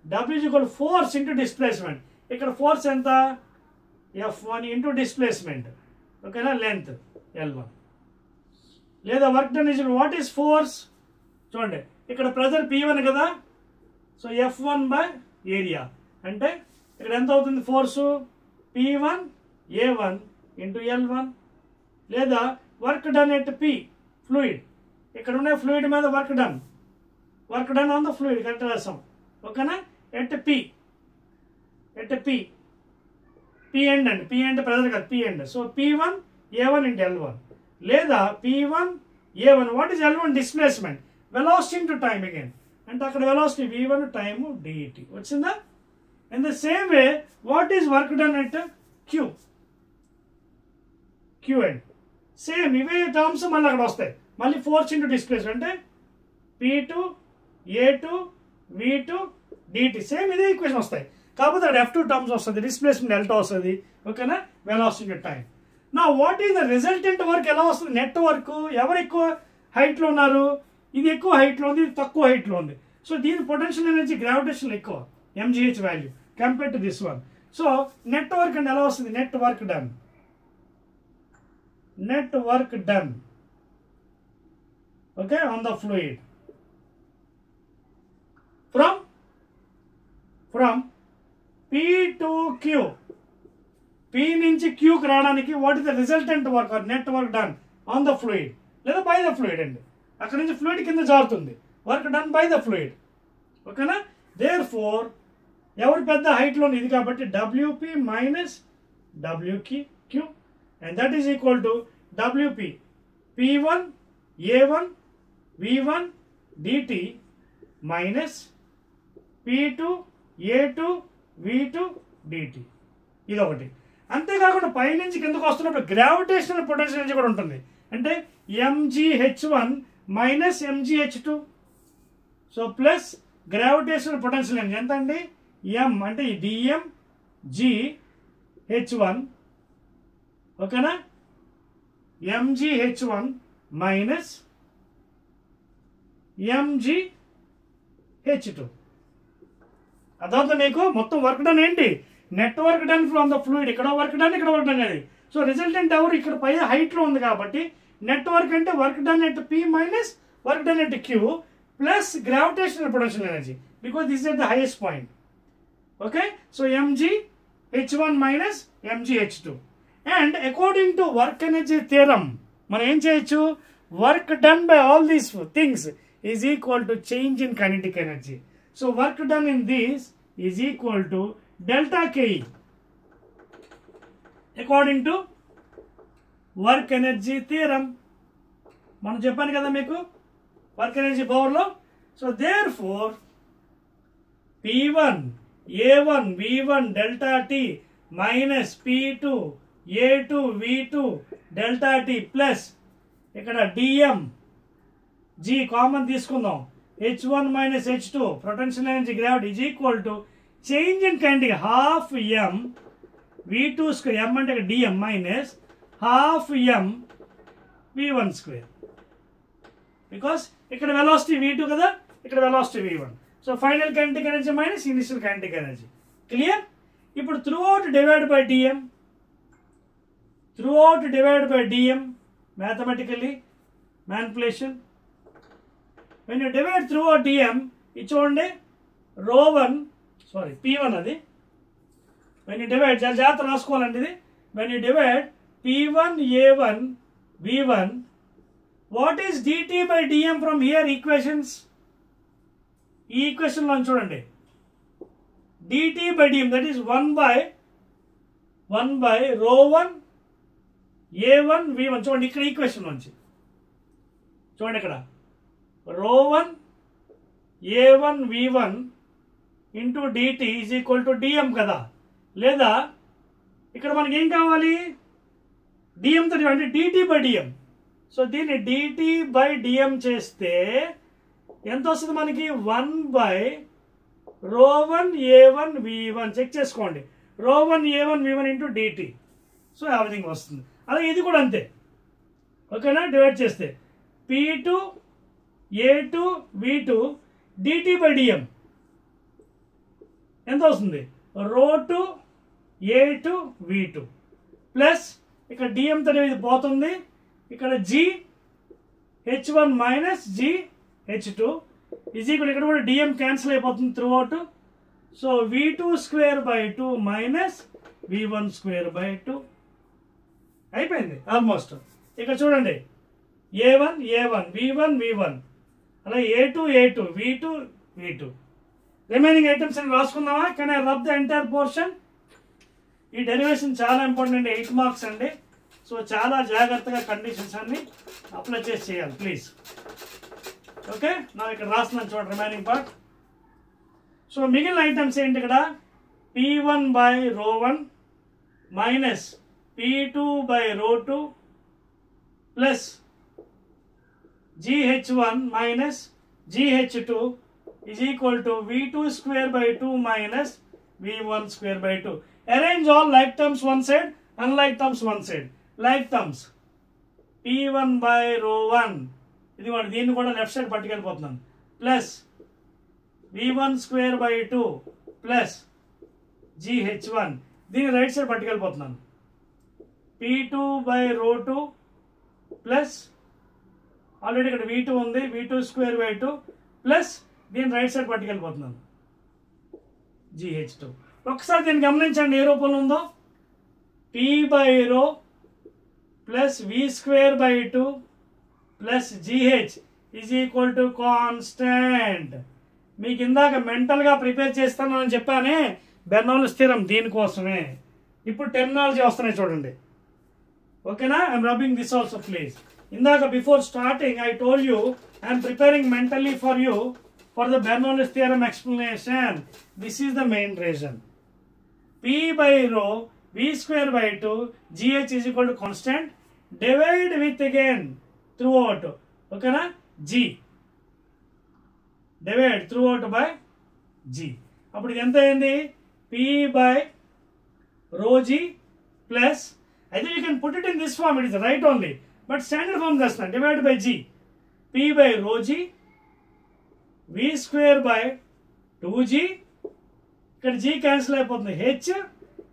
W is equal to force into displacement. ఇక్కడ ఫోర్స్ ఎంత? F1 into displacement. ఓకేనా, length L1. లేదా work done is what is force? చూడండి ఇక్కడ pressure P1 కదా, సో F1 బై ఏరియా అంటే ఇక్కడ ఎంత అవుతుంది force? P1 A1 into L1. లేదా work done at P fluid, ఇక్కడ ఉన్న ఫ్లూయిడ్ మీద work done on the fluid correct రాసాం. ఓకేనా, ఎట్ P ఎండ్ అండి, P అంటే ప్రెజర్ కాదు, P end. So P1 A1 into L1. లేదా P1 A1 what is L1 displacement, velocity into time again, అంటే అక్కడ వెలాసిటీ V1 టైమ్ dt వచ్చిందా. In the same way what is work done at Q end, same ఇవే terms మళ్ళీ అక్కడ వస్తాయి. మళ్ళీ force into displacement అంటే P2 A2 V2 dt, same ఇదే ఈక్వేషన్ వస్తాయి. కాకపోతే అక్కడ F2 టర్మ్స్ వస్తుంది, డిస్ప్లేస్మెంట్ L2 వస్తుంది. ఓకేనా, వెలాసిటీ ఇంటూ టైం. నా what is the resultant work ఎలా వస్తుంది? నెట్ వర్క్ ఎవరు ఎక్కువ హైట్లో ఉన్నారు? ఇది ఎక్కువ హైట్లో ఉంది, ఇది తక్కువ హైట్లో ఉంది. సో దీని పొటెన్షియల్ ఎనర్జీ గ్రావిటేషన్ ఎక్కువ mgh value compare to this one. So net work అంటే ఎలా వస్తుంది? Net work done okay on the fluid from P to Q, P నుంచి Qకి రావడానికి what is the resultant work or net work done on the fluid లేదా by the fluid అండి. అక్కడ నుంచి ఫ్లూయిడ్ కింద జారుతుంది, work done by the fluid. ఓకేనా, దేర్ ఫోర్ ఎవరు పెద్ద హైట్లో ఇది కాబట్టి WP minus WQ and that is equal to WP P1 A1 V1 dt minus P2 A2 V2 dt. ఇదొకటి. అంతేకాకుండా పైనుంచి కిందకు వస్తున్నప్పుడు గ్రావిటేషనల్ పొటెన్షియల్ ఎనర్జీ కూడా ఉంటుంది, అంటే mgh1 minus mgh2. So plus gravitational potential energy ఎంత అండి? m అంటే dm gh1 ఓకేనా, mgh1 మైనస్ mgh2. అదవుతుంది మీకు మొత్తం వర్క్ డన్ ఏంటి? Net work done from the fluid, ఇక్కడ వర్క్ డన్ ఇక్కడ వర్క్ డన్ అది. సో రిజల్టెంట్ ఎవరు? ఇక్కడ పై హైట్లో ఉంది కాబట్టి నెట్ వర్క్ అంటే work done at P minus work done at Q plus gravitational potential energy because this is the highest point. Okay, so mgh1 minus mgh2 and according to work energy theorem మనం ఏం చేయొచ్చు? Work done by all these things is equal to change in kinetic energy. So work done in this is equal to delta Ke according to work energy theorem. మనం చెప్పాను కదా మీకు work energy పవర్లో. So therefore P1 A1 V1 delta T minus P2 A2 V2 delta T plus ఇక్కడ dm G common తీసుకుందాం, H1 minus H2 potential energy gravity is equal to change in kinetic half m V2 square, m అంటే dm minus half m V1 square, because ఇక్కడ velocity V2 కదా, ఇక్కడ velocity V1. So final kinetic energy minus initial kinetic energy. Clear? ఇప్పుడు throughout divided by dm mathematically manipulation. When you divide throughout dm, ఇది చూడండి ρ1 sorry P1 అది. when you divide చాలా జాగ్రత్త రాసుకోవాలండి ఇది. when you divide P1 A1 V1, what is dt by dm from here equations? ఈ equation లో చూడండి dt by dm that is 1 by ρ1 A1 V1. చూడండి ఇక్కడ ఈక్వేషన్ నుంచి చూడండి ఇక్కడ ρ1 A1 V1 into d t is equal to d m కదా. లేదా ఇక్కడ మనకి ఏం కావాలి, డిఎంతో అంటే డిటి బై డిఎం. సో దీన్ని డిటి బై డిఎం చేస్తే ఎంత వస్తుంది మనకి, 1/ρ1a1v1. చెక్ చేసుకోండి, ρ1a1v1 ఇంటూ డిటి. సో ఆ విధంగా వస్తుంది. అలాగే ఇది కూడా అంతే, ఓకేనా. డివైడ్ చేస్తే p2 a2 v2 dt by DM ఎంత వస్తుంది, ρ2 a2 v2 ప్లస్ ఇక్కడ డిఎం తో ఇది పోతుంది, ఇక్కడ gh1 minus gh2 is equal, ఇక్కడ కూడా డిఎం క్యాన్సిల్ అయిపోతుంది through out. So v2² 2 minus v1² 2 అయిపోయింది ఆల్మోస్ట్. ఇక్కడ చూడండి a1 a1 v1 v1 అలాగే a2 a2 v2 v2. Remaining items అని రాసుకుందామా. Can I rub the entire portion. ఈ డెరివేషన్ చాలా ఇంపార్టెంట్ అండి, 8 మార్క్స్ అండి. సో చాలా జాగ్రత్తగా కండిషన్స్ అన్ని అప్లై చేసి చేయాలి ప్లీజ్. ఓకే, నా ఇక్కడ రాస్తున్నాను చూడండి రిమైనింగ్ పార్ట్. సో మిగిలిన ఐటమ్స్ ఏంటి, ఇక్కడ p1 by ρ1 minus p2 by ρ2 plus gh1 minus gh2 is equal to v2² by 2 minus v1² by 2. Arrange all like terms one side, unlike terms one side. Like terms p1 by ρ1 ఇది కూడా దీన్ని కూడా left side పట్టుకెళ్ళిపోతున్నాను, plus v1² by 2 plus gh1 దీన్ని right side పట్టుకెళ్ళిపోతున్నాను, p2 by ρ2 plus already ఇక్కడ v2 ఉంది, v2² by 2 plus దీన్ని రైట్ సైడ్ పట్టుకెళ్ళిపోతున్నాను, gh2. ఒకసారి దీన్ని గమనించండి ఏ రూపంలో ఉందో, p by ρ plus v² by 2 plus gh is equal to constant. మీకు ఇందాక మెంటల్గా ప్రిపేర్ చేస్తాను అని చెప్పానే బెర్నౌల్లీస్ థియరం, దీనికోసమే. ఇప్పుడు టెర్మినాలజీ వస్తున్నాయి చూడండి, ఓకేనా. I'm rubbing this also please. ఇందాక before starting I told you I'm preparing mentally for you for the Bernoulli's theorem explanation. This is the main reason. P by ρ v² by 2 gh is equal to constant. Divide with again throughout, okay na, g. Divide throughout by g. అప్పుడు ఇది ఎంత అయింది, p by ρg plus, I think you can put it in this form, it is right only, but standard form చేస్తాను, divide by g. p by ρg v² by 2g, ఇక్కడ g cancel అయిపోతుంది, h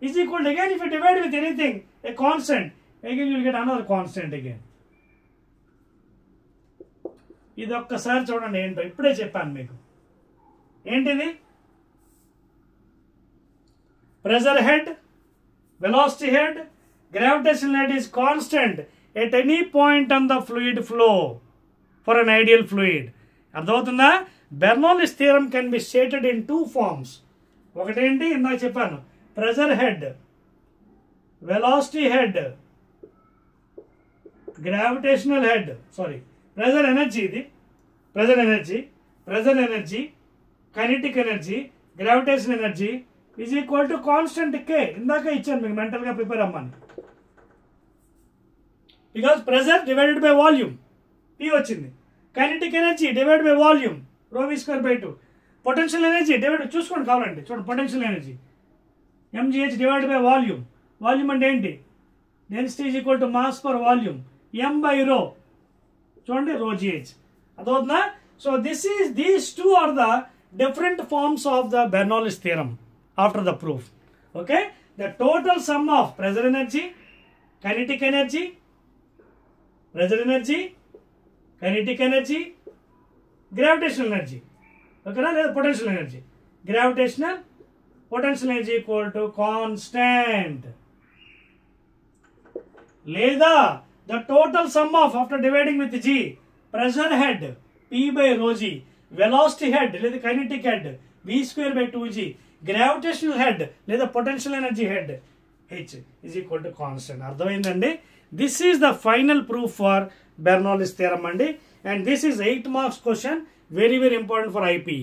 is equal to, again if you divide with anything a constant, again you will get another constant again. ఇది ఒక్కసారి చూడండి ఏంటో, ఇప్పుడే చెప్పాను మీకు. ఏంటిది, pressure head, velocity head, gravitational head is constant at any point on the fluid flow for an ideal fluid. అర్థమవుతుందా. Bernoulli's theorem can be stated in 2 forms. ఒకటేంటి ఇందాక చెప్పాను, pressure head, velocity head, gravitational head, sorry pressure energy, ఇది pressure energy, kinetic energy, gravitation energy is equal to constant k. ఇందాక ఇచ్చాను మీకు మెంటల్గా prepare అవ్వమని. Because pressure divided by volume p వచ్చింది, kinetic energy divide by volume ρv² by 2, potential energy divide, చూసుకోండి కావాలండి చూడండి, potential energy mgh divide by volume. Volume అంటే ఏంటి, density is equal to mass per volume, m by ρ చూడండి ρgh. అదవుతుందా. So these 2 are the different forms of the Bernoulli's theorem after the proof. Okay, the total sum of pressure energy, kinetic energy, pressure energy, kinetic energy, gravitational energy, ఓకేనా, లేదా potential energy. Gravitational potential energy equal to constant. లేదా the total sum of after dividing with g, pressure head p by ρg, velocity head లేదా kinetic head v² by 2g, gravitational head లేదా potential energy head h is equal to constant. అర్థమైందండి. This is the final proof for Bernoulli's theorem అండి. And this is 8 marks question, very very important for IPE.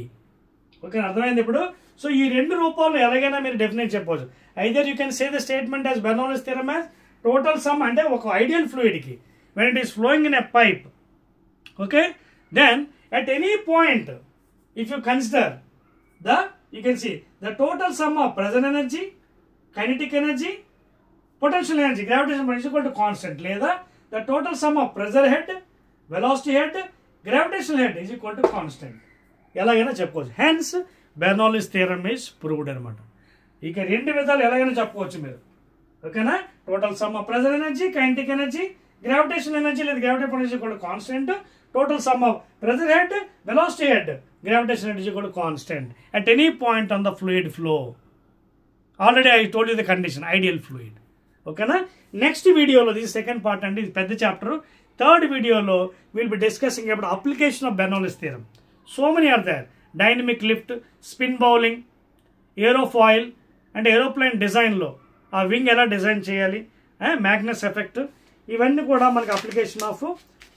Okay, అర్థమైంది. ఇప్పుడు so ఈ రెండు రూపాల్లో ఎలాగైనా మీరు డెఫినెట్ చెప్పవచ్చు. Either you can say the statement as Bernoulli's theorem as total sum అంటే ఒక ఐడియల్ ఫ్లూయిడ్కి when it is flowing in a pipe, okay, then at any point if you consider you can see the total sum of pressure energy, kinetic energy, potential energy, gravitational is equal to constant, లేదా the total sum of pressure head, velocity head, gravitational head is equal to constant. ఎలాగైనా చెప్పుకోవచ్చు. Hence Bernoulli's theorem is proved అనమాట. ఇక రెండు విధాలు ఎలాగైనా చెప్పుకోవచ్చు మీరు, ఓకేనా. Total sum of pressure energy, kinetic energy, gravitational energy లేదా గ్రావిటీ పొటెన్షియల్ కూడా constant, total sum of pressure head, velocity head, gravitational energy కూడా constant at any point on the fluid flow. Already I told you the condition ideal fluid, ఓకేనా. నెక్స్ట్ వీడియోలో ఇది second part అండి, ఇది పెద్ద చాప్టర్. థర్డ్ వీడియోలో will be discussing about application of Bernoulli's theorem. So many are there, dynamic lift, spin bowling, aerofoil అంటే aeroplane డిజైన్లో ఆ వింగ్ ఎలా డిజైన్ చేయాలి, మ్యాగ్నస్ ఎఫెక్ట్, ఇవన్నీ కూడా మనకి అప్లికేషన్ ఆఫ్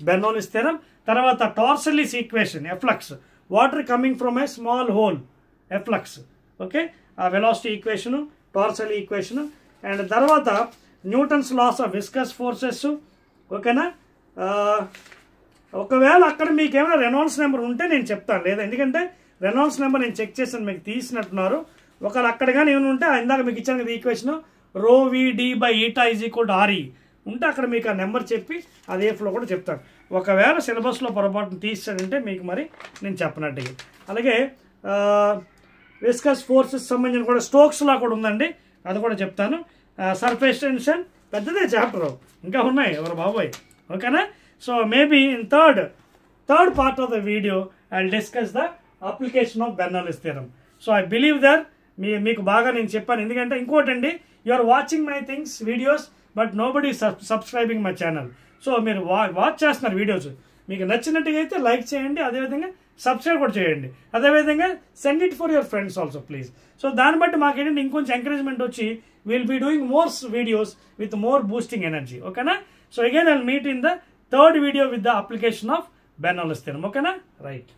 బెర్నౌల్లిస్ థియరమ్. తర్వాత Torricelli's equation, efflux, water coming from a small hole, efflux, okay, ఆ velocity equation, Torricelli equation. And తర్వాత Newton's laws of viscous forces, ఓకేనా. ఒకవేళ అక్కడ మీకు ఏమైనా రెనాల్డ్స్ నెంబర్ ఉంటే నేను చెప్తాను, లేదా ఎందుకంటే రెనాల్డ్స్ నెంబర్ నేను చెక్ చేసాను, మీకు తీసినట్టున్నారు. ఒకవేళ అక్కడ కానీ ఏమైనా ఉంటే ఇందాక మీకు ఇచ్చాను కదా ఈక్వేషన్, రో VD by eta is equal to RE ఉంటే అక్కడ మీకు ఆ నెంబర్ చెప్పి అదే ఫ్లో కూడా చెప్తాను. ఒకవేళ సిలబస్లో పొరపాటును తీసాడంటే మీకు మరి నేను చెప్పనట్టుగా. అలాగే విస్కస్ ఫోర్సెస్ సంబంధించిన కూడా స్టోక్స్లా కూడా ఉందండి, అది కూడా చెప్తాను. సర్ఫేస్ టెన్షన్ పెద్దదే చాప్టర్, ఇంకా ఉన్నాయి ఎవరు బాబోయ్, ఓకేనా. So maybe in third part of the video I will discuss the application of Bernoulli's theorem. So I believe that మీకు బాగా నేను చెప్పాను. ఎందుకంటే ఇంకోటండి, you are watching my things videos but nobody subscribing my channel. So మీరు watch చేస్తున్నారు videos, మీకు నచ్చినట్టుగా అయితే లైక్ చేయండి, అదేవిధంగా సబ్స్క్రైబ్ కూడా చేయండి, అదేవిధంగా send it for your friends also please. So దాన్ని బట్టి మాకు ఏంటంటే ఇంకొంచెం ఎంకరేజ్మెంట్ వచ్చి will be doing more videos with more boosting energy, ఓకేనా. So again I will meet in the third video with the application of Bernoulli's theorem, ఓకేనా, right.